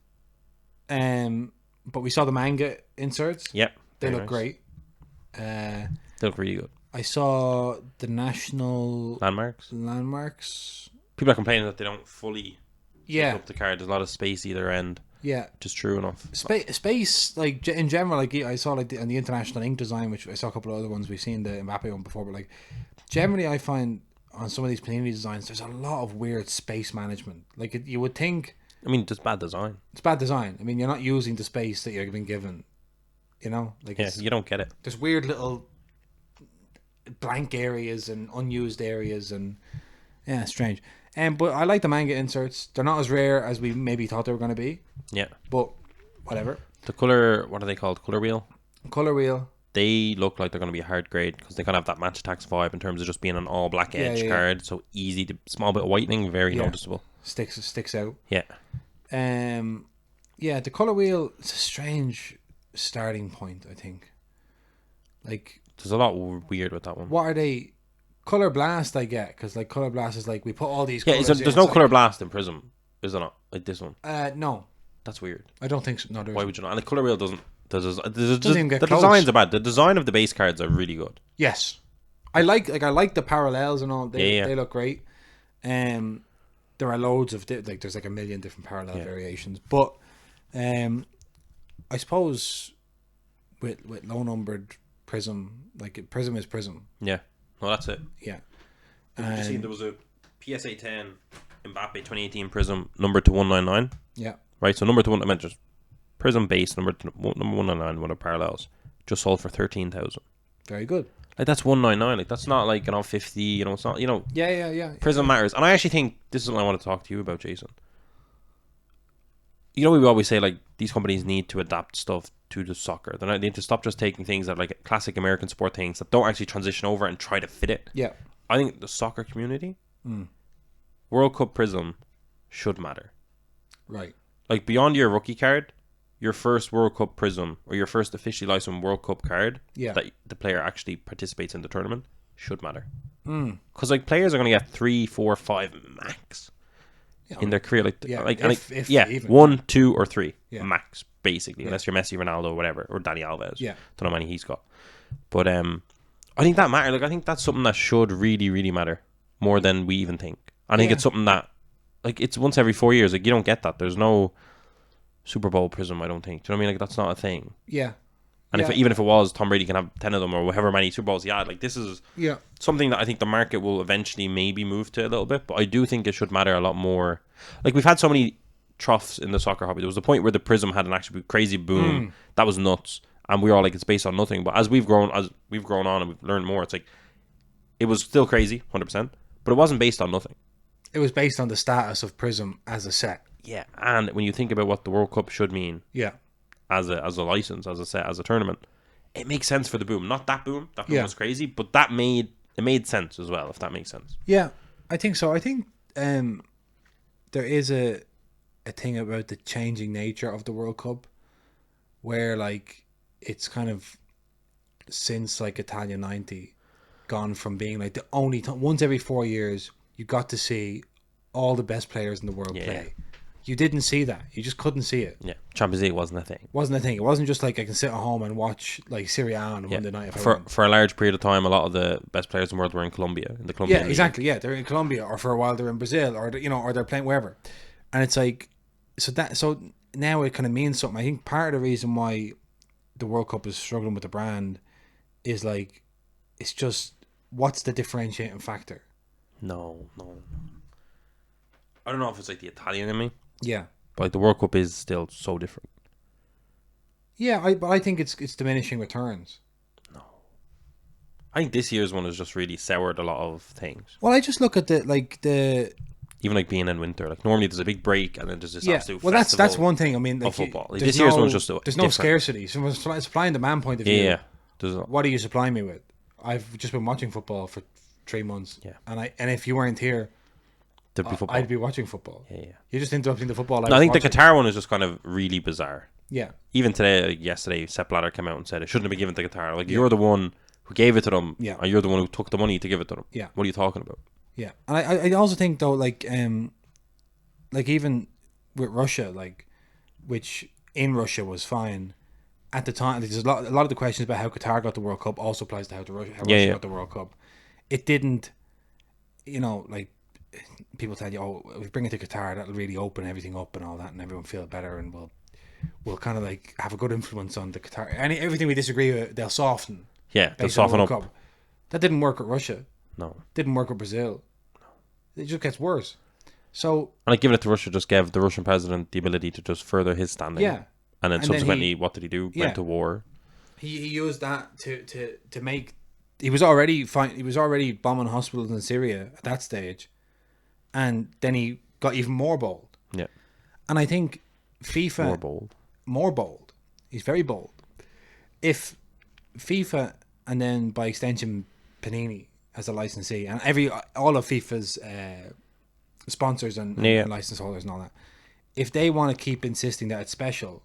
But we saw the manga inserts. Yep. They look nice. great. They look really good. I saw the national landmarks. People are complaining that they don't fully pick up the card. There's a lot of space either end. Yeah, just true enough. Space, like in general, like I saw like on the international ink design, which I saw a couple of other ones. We've seen the Mbappe one before, but like generally, I find on some of these Panini designs, there's a lot of weird space management. Like you would think. I mean, it's bad design. It's bad design. I mean, you're not using the space that you're being given. You know, like you don't get it. There's weird little blank areas and unused areas, and strange. But I like the manga inserts. They're not as rare as we maybe thought they were going to be. Yeah. But whatever. The color, what are they called? Color wheel. Color wheel. They look like they're going to be a hard grade because they kind of have that match attacks vibe in terms of just being an all black edge card. So easy to small bit of whitening, very noticeable. Sticks out. Yeah. The color wheel. It's a strange starting point, I think. Like there's a lot weird with that one. What are they? Color blast, I get, because like color blast is like we put all these. Yeah, there's no color blast in Prism, is there not? Like this one. No. That's weird. I don't think so. No, why would you not? And the color wheel doesn't. The close. designs are bad. The design of the base cards are really good. Yes, I like the parallels and all. They look great. There are loads of there's like a million different parallel variations, but I suppose with low numbered Prism, like Prism is Prism. Yeah. No, that's it. Yeah. Did you see there was a PSA 10 Mbappe 2018 Prism number to 199? Yeah. Right, so number to one, I meant just Prism base number 199, one of parallels, just sold for 13,000. Very good. Like that's 199. Like that's not like 50. It's not. Yeah. Prism matters, and I actually think this is what I want to talk to you about, Jason. We always say like these companies need to adapt stuff to the soccer. They need to stop just taking things that are like classic American sport things that don't actually transition over and try to fit it. Yeah. I think the soccer community, World Cup Prism should matter. Right. Like beyond your rookie card, your first World Cup Prism or your first officially licensed World Cup card that the player actually participates in the tournament should matter. Because like players are going to get 3, 4, 5 max in their career. If 1, 2, or 3 max basically, unless you're Messi, Ronaldo, whatever, or Dani Alves. Yeah, don't know how many he's got. But I think that matters. Like I think that's something that should really, really matter more than we even think. I think it's something that like it's once every 4 years. Like you don't get that. There's no Super Bowl Prism. I don't think. Do you know what I mean? Like that's not a thing. Yeah. And even if it was, Tom Brady can have 10 of them or however many Super Bowls he had. Like this is something that I think the market will eventually maybe move to a little bit. But I do think it should matter a lot more. Like we've had so many troughs in the soccer hobby. There was a point where the Prism had an actually crazy boom. That was nuts. And we were all like, it's based on nothing. But as we've grown on and we've learned more, it's like it was still crazy, 100%. But it wasn't based on nothing. It was based on the status of Prism as a set. Yeah, and when you think about what the World Cup should mean, as a license, as a set, as a tournament, it makes sense for the boom. Not that boom. That boom was crazy, but it made sense as well. If that makes sense. Yeah, I think so. I think there is a thing about the changing nature of the World Cup, where like it's kind of since like Italia '90 gone from being like the only time once every 4 years you got to see all the best players in the world play. You didn't see that. You just couldn't see it. Yeah, Champions League wasn't a thing. Wasn't a thing. It wasn't just like I can sit at home and watch like Serie A on Monday night if I want. For a large period of time, a lot of the best players in the world were in Colombia, in the Colombian Yeah, league. exactly. Yeah, they're in Colombia, or for a while they're in Brazil, or or they're playing wherever. And it's like, so now it kind of means something. I think part of the reason why the World Cup is struggling with the brand is like, it's just, what's the differentiating factor? No. I don't know if it's like the Italian in me, Yeah. but like the World Cup is still so different. Yeah, but I think it's diminishing returns. No. I think this year's one has just really soured a lot of things. Well, I just look at the Even like being in winter, like normally there's a big break and then there's this absolute well, festival that's one thing. I mean, like, of football. Like, there's this year's no, one's just there's no different. scarcity. So from a supply and demand point of view, Yeah. There's what are you supplying me with? I've just been watching football for 3 months. Yeah. And if you weren't here, there'd be football. I'd be watching football. Yeah. You're just interrupting the football. No, I think the Qatar one is just kind of really bizarre. Yeah. Even today, like yesterday, Sepp Blatter came out and said it shouldn't have been given to Qatar. Like, you're the one who gave it to them, Yeah. and you're the one who took the money to give it to them. Yeah. What are you talking about? Yeah. And I also think though, like even with Russia, like, which in Russia was fine at the time. There's a lot of the questions about how Qatar got the World Cup also applies to how Russia got the World Cup. It didn't, like, people tell you, oh, if we bring it to Qatar, that'll really open everything up and all that, and everyone feel better, and we'll kind of like have a good influence on the Qatar. Everything we disagree with, they'll soften. Yeah, they'll based on the soften World up. Cup. That didn't work with Russia. No. Didn't work with Brazil. It just gets worse. So, and like giving it to Russia just gave the Russian president the ability to just further his standing. Yeah. And then subsequently, what did he do? Yeah. Went to war. He used that to make. He was already fine. He was already bombing hospitals in Syria at that stage, and then he got even more bold. Yeah. And I think FIFA more bold. He's very bold. If FIFA and then by extension Panini as a licensee and all of FIFA's sponsors and license holders and all that, if they want to keep insisting that it's special,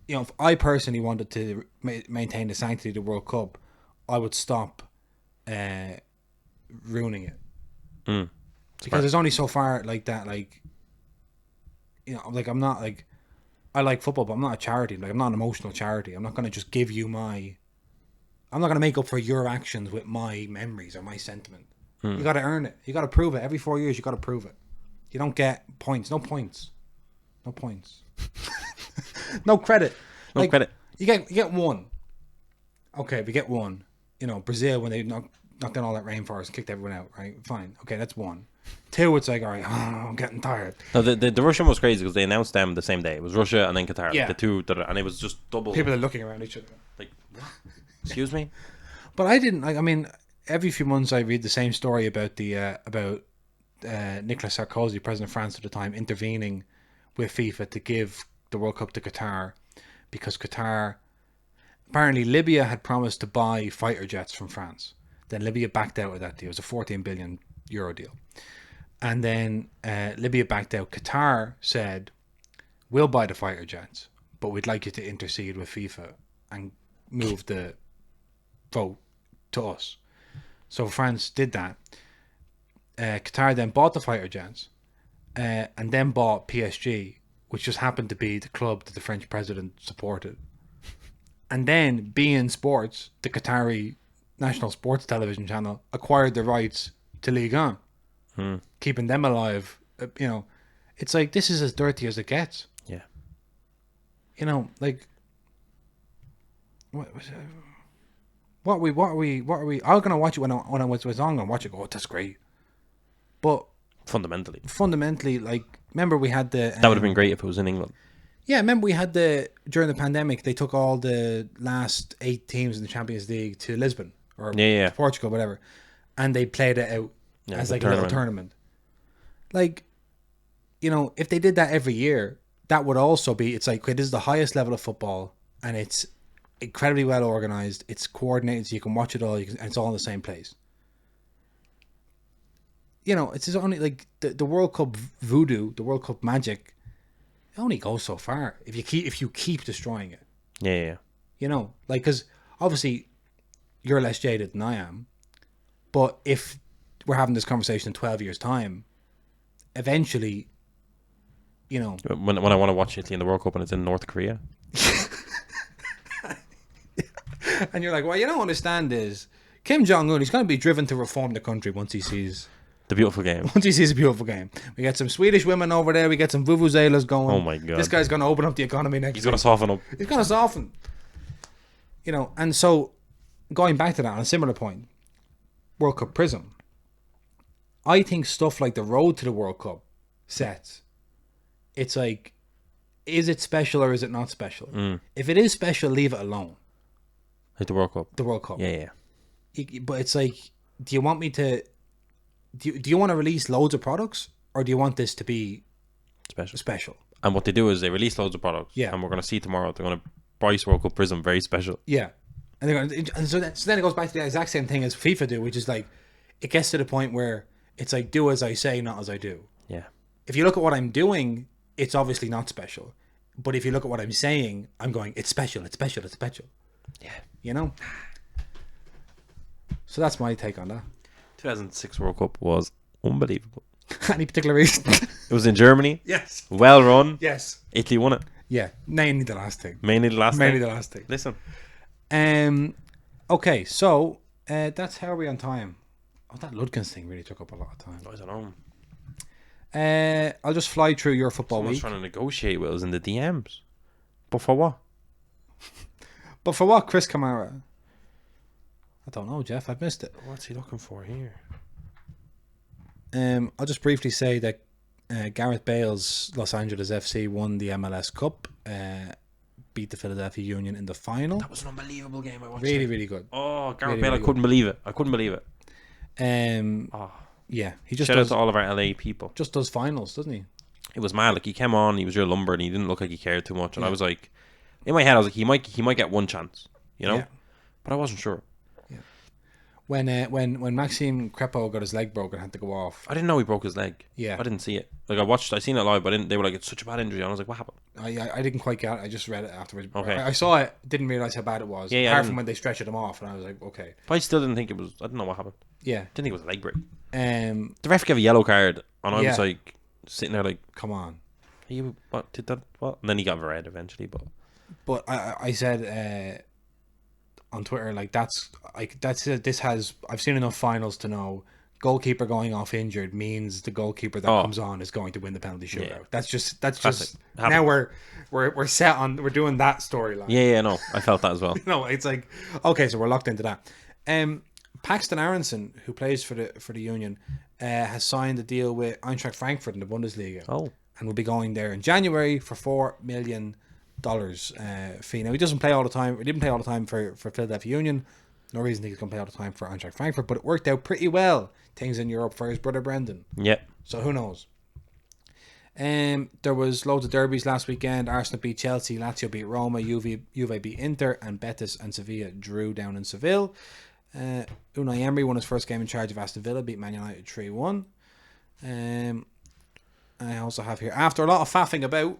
if I personally wanted to maintain the sanctity of the World Cup, I would stop ruining it. Because there's only so far like that, like, like, I'm not like, I like football, but I'm not a charity. Like, I'm not an emotional charity. I'm not going to just give you I'm not going to make up for your actions with my memories or my sentiment. You got to earn it. You got to prove it. Every 4 years, you got to prove it. You don't get points. No points. No points. No credit. No credit. You get one. Okay, we get one. Brazil, when they knocked down all that rainforest and kicked everyone out, right? Fine. Okay, that's one. Two, it's like, all right, I'm getting tired. No, the Russian was crazy because they announced them the same day. It was Russia and then Qatar. Yeah. Like the two, and it was just double. People are looking around each other. Like, what? Excuse me? But I didn't, I mean, every few months I read the same story about Nicolas Sarkozy, President of France at the time, intervening with FIFA to give the World Cup to Qatar because Qatar, apparently Libya had promised to buy fighter jets from France. Then Libya backed out of that deal. It was a 14 billion euro deal. And then Libya backed out. Qatar said, we'll buy the fighter jets, but we'd like you to intercede with FIFA and move the vote to us. So France did that. Qatar then bought the fighter jets and then bought PSG, which just happened to be the club that the French president supported. And then beIN Sports, the Qatari national sports television channel, acquired the rights to Ligue 1, keeping them alive. It's like, this is as dirty as it gets. Yeah. Like, what are we? I'm gonna watch it when I was on. I'm gonna watch it. Go, oh, that's great. But fundamentally, like, remember we had the. That would have been great if it was in England. Yeah, remember we had during the pandemic, they took all the last 8 teams in the Champions League to Lisbon or to Portugal, whatever, and they played it out as like a little tournament. Like, if they did that every year, that would also be. It's like, okay, this is the highest level of football, and it's incredibly well organized. It's coordinated, so you can watch it all, and it's all in the same place. It's just only like the World Cup voodoo, the World Cup magic. It only goes so far if you keep destroying it. Yeah. Like, because obviously you're less jaded than I am, but if we're having this conversation in 12 years' time, eventually you know. When I want to watch Italy in the World Cup and it's in North Korea. And you're like, what you don't understand is Kim Jong-un, he's going to be driven to reform the country once he sees The beautiful game. a beautiful game. We get some Swedish women over there. We get some vuvuzelas going. Oh my God. This guy's going to open up the economy next He's week. going to soften up. He's going to soften. You know, and so going back to that on a similar point, World Cup Prism. I think stuff like the road to the World Cup sets, it's like, is it special or is it not special? If it is special, leave it alone. Like the World Cup. The World Cup. Yeah. But it's like, do you want me to... Do you want to release loads of products, or do you want this to be special? And what they do is they release loads of products. Yeah. And we're going to see tomorrow, they're going to price World Cup Prism very special. Yeah. And, so then it goes back to the exact same thing as FIFA do, which is like, it gets to the point where it's like, do as I say, not as I do. Yeah. If you look at what I'm doing, it's obviously not special. But if you look at what I'm saying, I'm going, it's special, it's special, it's special. Yeah. You know? So that's my take on that. 2006 World Cup was unbelievable. Any particular reason? It was in Germany. Yes. Well run. Yes. Italy won it. Yeah. Mainly the last thing. Mainly the last thing. Listen. Okay, so that's how are we on time? Oh, that Ludkins thing really took up a lot of time. I don't know. I'll just fly through your football Someone's week. trying to negotiate with us in the DMs. But for what? But for what, Chris Kamara? I don't know, Jeff. I've missed it. What's he looking for here? I'll just briefly say that Gareth Bale's Los Angeles FC won the MLS Cup, beat the Philadelphia Union in the final. That was an unbelievable game. I watched Really, it. really good. Oh, Gareth Really, Bale! really I couldn't believe it. I couldn't believe it. Yeah, he just Shout out does, to all of our LA people. just does finals, doesn't he? It was mad. Like he came on, he was real lumber, and he didn't look like he cared too much. And I was like, in my head, I was like, he might get one chance, you know. Yeah. But I wasn't sure. When Maxime Crepeau got his leg broken, had to go off. I didn't know he broke his leg. Yeah. I didn't see it. Like I seen it live, but they were like, it's such a bad injury. And I was like, what happened? I didn't quite get it. I just read it afterwards. Okay. I saw it, didn't realize how bad it was. Yeah, Apart from when they stretched him off, and I was like, okay. But I still didn't think it was. I didn't know what happened. Yeah. Didn't think it was a leg break. The The ref gave a yellow card, and I Yeah. was like sitting there like, come on. are you what did that? What? And then he got red eventually, but But I said on Twitter, like that's this has, I've seen enough finals to know goalkeeper going off injured means the goalkeeper that comes on is going to win the penalty shootout. Yeah. That's just Classic. now we're set on, we're doing that storyline. yeah, no, I felt that as well. No, it's like, okay, so we're locked into that. Paxton Aronson, who plays for the Union, has signed a deal with Eintracht Frankfurt in the Bundesliga. Oh, And will be going there in January for $4 million fee. Now, he doesn't play all the time. He didn't play all the time for Philadelphia Union. No reason he's going to play all the time for Eintracht Frankfurt, but it worked out pretty well. Things in Europe for his brother Brendan. yeah. So who knows? There was loads of derbies last weekend. Arsenal beat Chelsea, Lazio beat Roma, Juve beat Inter, and Betis and Sevilla drew down in Seville. Unai Emery won his first game in charge of Aston Villa, beat Man United 3-1. I also have here, after a lot of faffing about,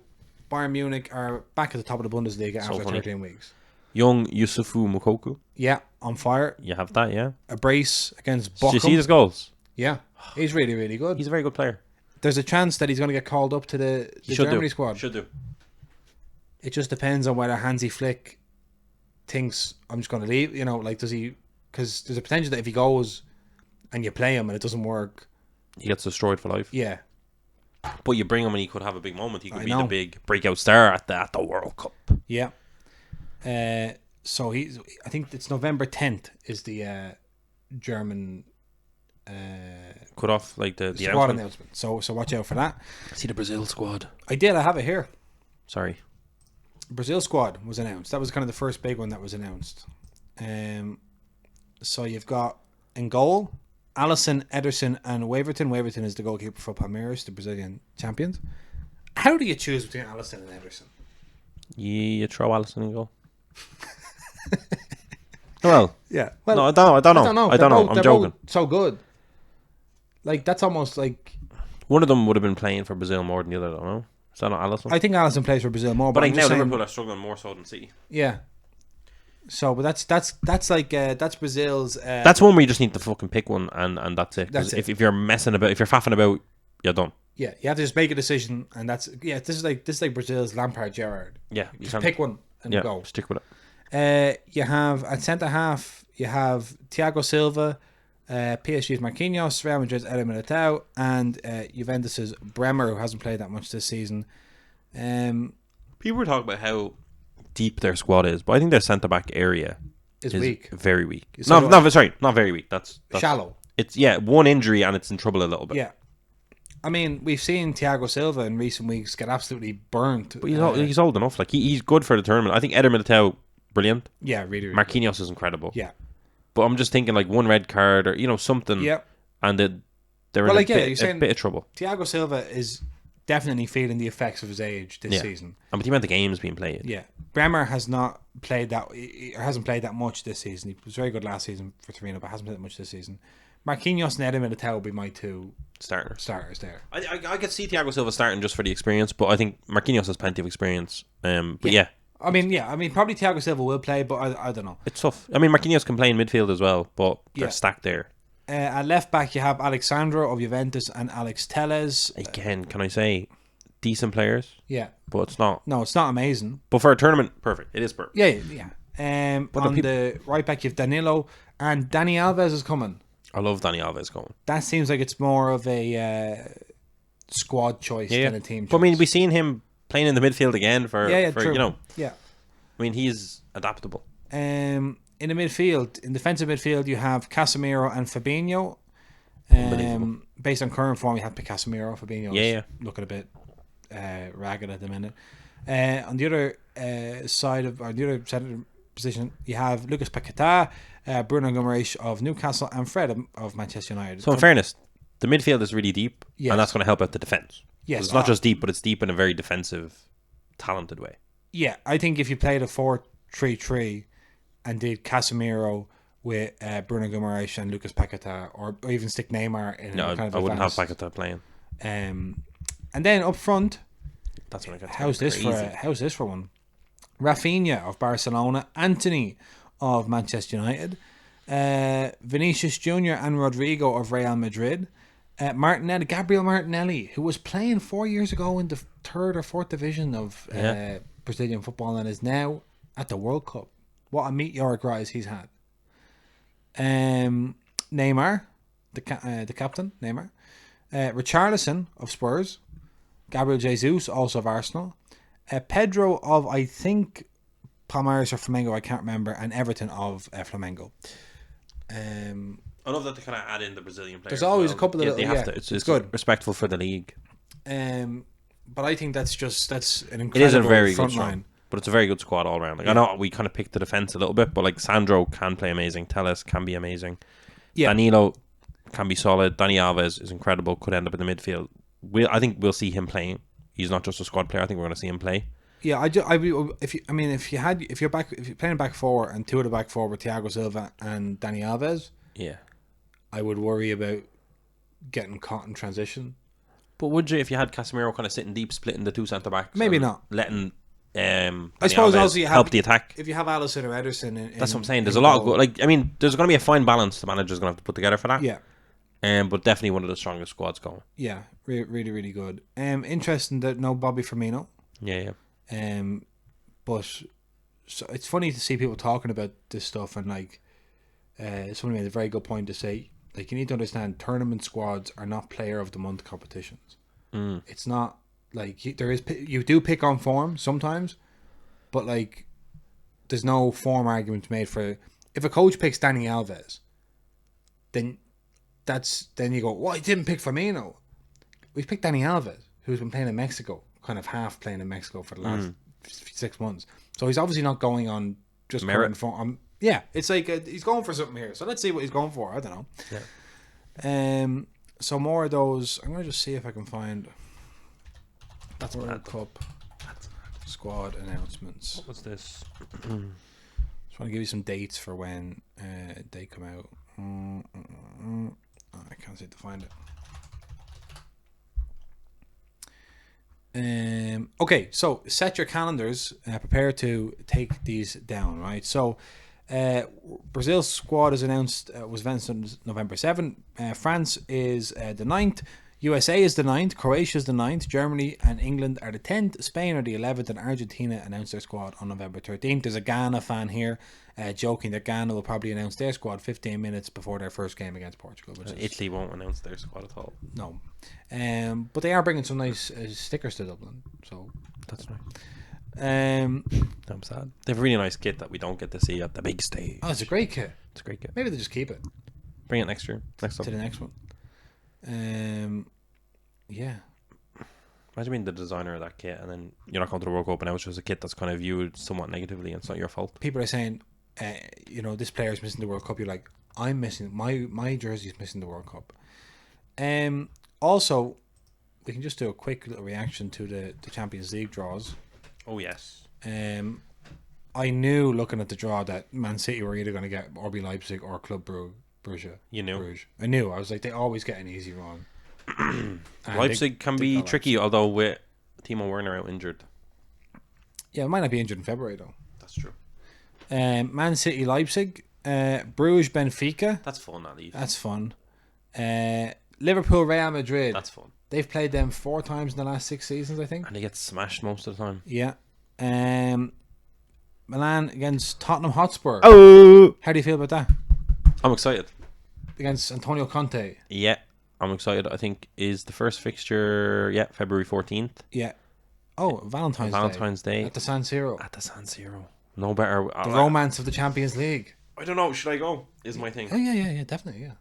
Bayern Munich are back at the top of the Bundesliga after funny. 13 weeks. Young Yusufu Mukoku. Yeah, on fire. You have that, yeah. A brace against Did you see Bochum. his goals? Yeah, he's really, really good. He's a very good player. There's a chance that he's going to get called up to the Should Germany do. squad. Should do. It just depends on whether Hansi Flick thinks, I'm just going to leave. You know, like, does he... Because there's a potential that if he goes and you play him and it doesn't work... He gets destroyed for life. Yeah. But you bring him and he could have a big moment. He could I be know. the big breakout star at the World Cup. Yeah. So he's... I think it's November 10th is the German... Cut off like the squad announcement. announcement. So watch out for that. See the Brazil squad. I have it here. Sorry. Brazil squad was announced. That was kind of the first big one that was announced. So you've got in goal, Alisson, Ederson, and Waverton. Waverton is the goalkeeper for Palmeiras, the Brazilian champions. How do you choose between Alisson and Ederson? You throw Alisson in goal. Well, Yeah. Well, no, I don't know. I'm They're joking. both so good. Like, that's almost like... One of them would have been playing for Brazil more than the other. I don't know. Is that not Alisson? I think Alisson plays for Brazil more, but but like I'm now just saying, Liverpool are struggling more so than City. yeah. So, but that's like that's Brazil's. That's one where you just need to fucking pick one and that's it. 'Cause That's it. if you're messing about, if you're faffing about, you're done. Yeah, you have to just make a decision, and that's This is like Brazil's Lampard Gerrard. Yeah, You just pick one and go. Stick with it. You have at centre half. You have Thiago Silva, PSG's Marquinhos, Real Madrid's Eder Militao, and Juventus's Bremer, who hasn't played that much this season. People were talking about how deep their squad is, but I think their centre back area is weak, very weak. So not very weak. That's shallow. It's one injury and it's in trouble a little bit. Yeah. I mean, we've seen Thiago Silva in recent weeks get absolutely burnt. But he's old enough. Like he's good for the tournament. I think Eder Militao, brilliant. Yeah, really, really Marquinhos is incredible. Yeah. But I'm just thinking like one red card or something. Yeah. And they're in a bit of trouble. Thiago Silva is definitely feeling the effects of his age this season. And with the amount of games being played. Yeah. Bremer has not played hasn't played that much this season. He was very good last season for Torino, but hasn't played that much this season. Marquinhos and Eder Militao will be my two starters there. I could see Thiago Silva starting just for the experience, but I think Marquinhos has plenty of experience. But yeah. I mean, probably Thiago Silva will play, but I don't know. It's tough. I mean, Marquinhos can play in midfield as well, but they're stacked there. At left back, you have Alexandro of Juventus and Alex Telles. Again, can I say, decent players? Yeah. But it's not. No, it's not amazing. But for a tournament, perfect. It is perfect. Yeah. But on the right back, you have Danilo, and Dani Alves is coming. I love Dani Alves going. That seems like it's more of a squad choice than a team choice. But I mean, we've seen him playing in the midfield again for true. Yeah. I mean, he's adaptable. In the midfield, in defensive midfield, you have Casemiro and Fabinho. Based on current form, you have Casemiro. Fabinho's looking a bit ragged at the minute. On the other side of the position, you have Lucas Paquetá, Bruno Guimaraes of Newcastle, and Fred of Manchester United. So in fairness, the midfield is really deep, yes. and that's going to help out the defence. Yes, it's not just deep, but it's deep in a very defensive, talented way. Yeah, I think if you played a 4-3-3 and did Casemiro with Bruno Guimaraes and Lucas Paquetá, or even stick Neymar in I wouldn't have Paquetá playing. And then up front, that's when I got how's this for one? Rafinha of Barcelona, Antony of Manchester United, Vinicius Junior and Rodrigo of Real Madrid, Gabriel Martinelli, who was playing 4 years ago in the 3rd or 4th division of Brazilian football and is now at the World Cup. What a meteoric rise he's had. Neymar, the captain, Neymar, Richarlison of Spurs, Gabriel Jesus also of Arsenal, Pedro of, I think, Palmeiras or Flamengo, I can't remember, and Everton of Flamengo. I love that they kind of add in the Brazilian players. There's always a couple of they have to. It's good, respectful for the league. But I think that's an incredible. It is a very front good line. But it's a very good squad all around. Like I know we kind of picked the defense a little bit, but like Sandro can play amazing. Telles can be amazing. Yeah. Danilo can be solid. Dani Alves is incredible. Could end up in the midfield. I think we'll see him playing. He's not just a squad player. I think we're going to see him play. Yeah, if you're playing back four and two of the back four with Thiago Silva and Dani Alves, yeah, I would worry about getting caught in transition. But would you, if you had Casemiro kind of sitting deep, splitting the two centre backs? Maybe not. Letting I suppose Alves also you help the attack. If you have Alisson or Ederson, that's what I'm saying. There's a lot of good. Like I mean, there's going to be a fine balance the manager's going to have to put together for that. Yeah. But definitely one of the strongest squads going. Yeah, really, really good. Interesting that no Bobby Firmino. Yeah. But so it's funny to see people talking about this stuff, and like, somebody made a very good point to say, like, you need to understand tournament squads are not player of the month competitions. It's not like you do pick on form sometimes, but like, there's no form argument made for if a coach picks Dani Alves, then you go, well, he didn't pick Firmino. We picked Dani Alves, who's been playing in Mexico, kind of half playing in Mexico for the last 6 months. So he's obviously not going on just current form. Yeah, it's like he's going for something here. So let's see what he's going for. I don't know. Yeah. So more of those. I'm gonna just see if I can find. That's World Cup squad announcements. What was this? Just want to give you some dates for when they come out. I can't seem to find it. Okay, so set your calendars. Prepare to take these down. Right. So, Brazil's squad is announced. Was announced on November 7th. France is the 9th. USA is the 9th, Croatia is the 9th, Germany and England are the 10th, Spain are the 11th, and Argentina announced their squad on November 13th. There's a Ghana fan here joking that Ghana will probably announce their squad 15 minutes before their first game against Portugal. Italy won't announce their squad at all. No. But they are bringing some nice stickers to Dublin, so That's nice. I'm sad. They have a really nice kit that we don't get to see at the big stage. Oh, it's a great kit. It's a great kit. Maybe they just keep it Bring it next year. Next to up. the next one. Yeah. Imagine being the designer of that kit and then you're not going to the World Cup and now it's just a kit that's kind of viewed somewhat negatively and it's not your fault. People are saying, this player's missing the World Cup. You're like, I'm missing my jersey's missing the World Cup. Also, we can just do a quick little reaction to the Champions League draws. Oh yes. I knew looking at the draw that Man City were either going to get RB Leipzig or Club Brugge. You knew. Bruges. I knew. I was like, they always get an easy run. Leipzig can be tricky, although with Timo Werner out injured. Yeah, it might not be injured in February though. That's true. Man City, Leipzig, Bruges, Benfica. That's fun, at least. That's fun. Liverpool, Real Madrid. That's fun. They've played them 4 times in the last 6 seasons, I think. And they get smashed most of the time. Yeah. Milan against Tottenham Hotspur. Oh! How do you feel about that? I'm excited. Against Antonio Conte. Yeah, I'm excited. I think is the first fixture, February 14th. Yeah. Oh, Valentine's Day. Day. At the San Siro. At the San Siro. No better. The romance of the Champions League. I don't know. Should I go? Is my thing. Oh, yeah, definitely, yeah.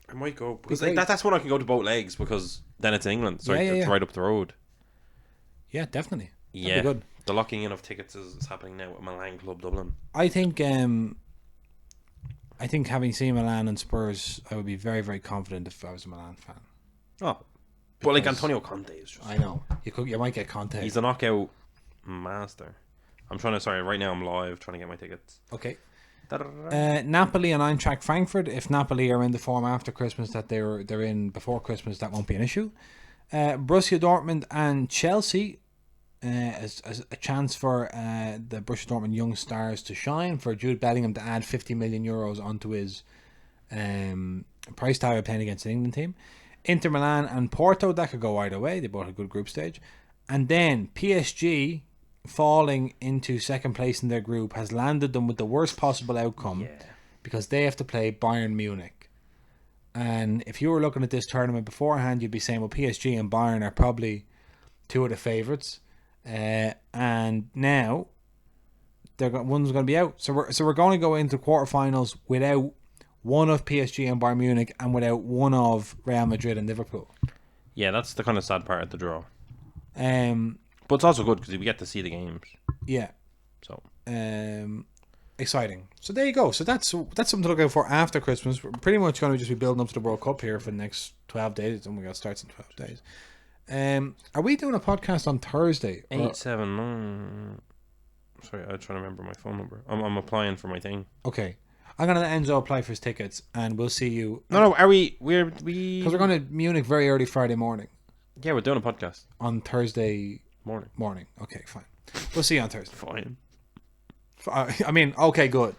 I might go. Because that's when I can go to both legs because then it's in England. So it's right up the road. Yeah, definitely. That'd Yeah. be good. The locking in of tickets is happening now at Milan Club Dublin. I think having seen Milan and Spurs, I would be very, very confident if I was a Milan fan. Oh. But like Antonio Conte is just... I know. You might get Conte. He's a knockout master. Right now I'm live trying to get my tickets. Okay. Napoli and Eintracht Frankfurt. If Napoli are in the form after Christmas that they're in before Christmas, that won't be an issue. Borussia Dortmund and Chelsea. As a chance for the Borussia Dortmund young stars to shine, for Jude Bellingham to add 50 million euros onto his price tag of playing against the England team. Inter Milan and Porto, that could go either way. They both had a good group stage. And then PSG falling into second place in their group has landed them with the worst possible outcome because they have to play Bayern Munich. And if you were looking at this tournament beforehand, you'd be saying, well, PSG and Bayern are probably two of the favourites. And now one's going to be out. So we're going to go into quarterfinals without one of PSG and Bayern Munich and without one of Real Madrid and Liverpool. Yeah, that's the kind of sad part of the draw. But it's also good because we get to see the games. Yeah. So. Exciting. So there you go. So that's something to look out for after Christmas. We're pretty much going to just be building up to the World Cup here for the next 12 days. And we got starts in 12 days. Are we doing a podcast on Thursday? 879. Sorry, I'm trying to remember my phone number. I'm applying for my thing. Okay. I'm going to let Enzo apply for his tickets and we'll see you. No, are we... Because we're going to Munich very early Friday morning. Yeah, we're doing a podcast. On Thursday... Morning. Okay, fine. We'll see you on Thursday. Fine. I mean, okay, good.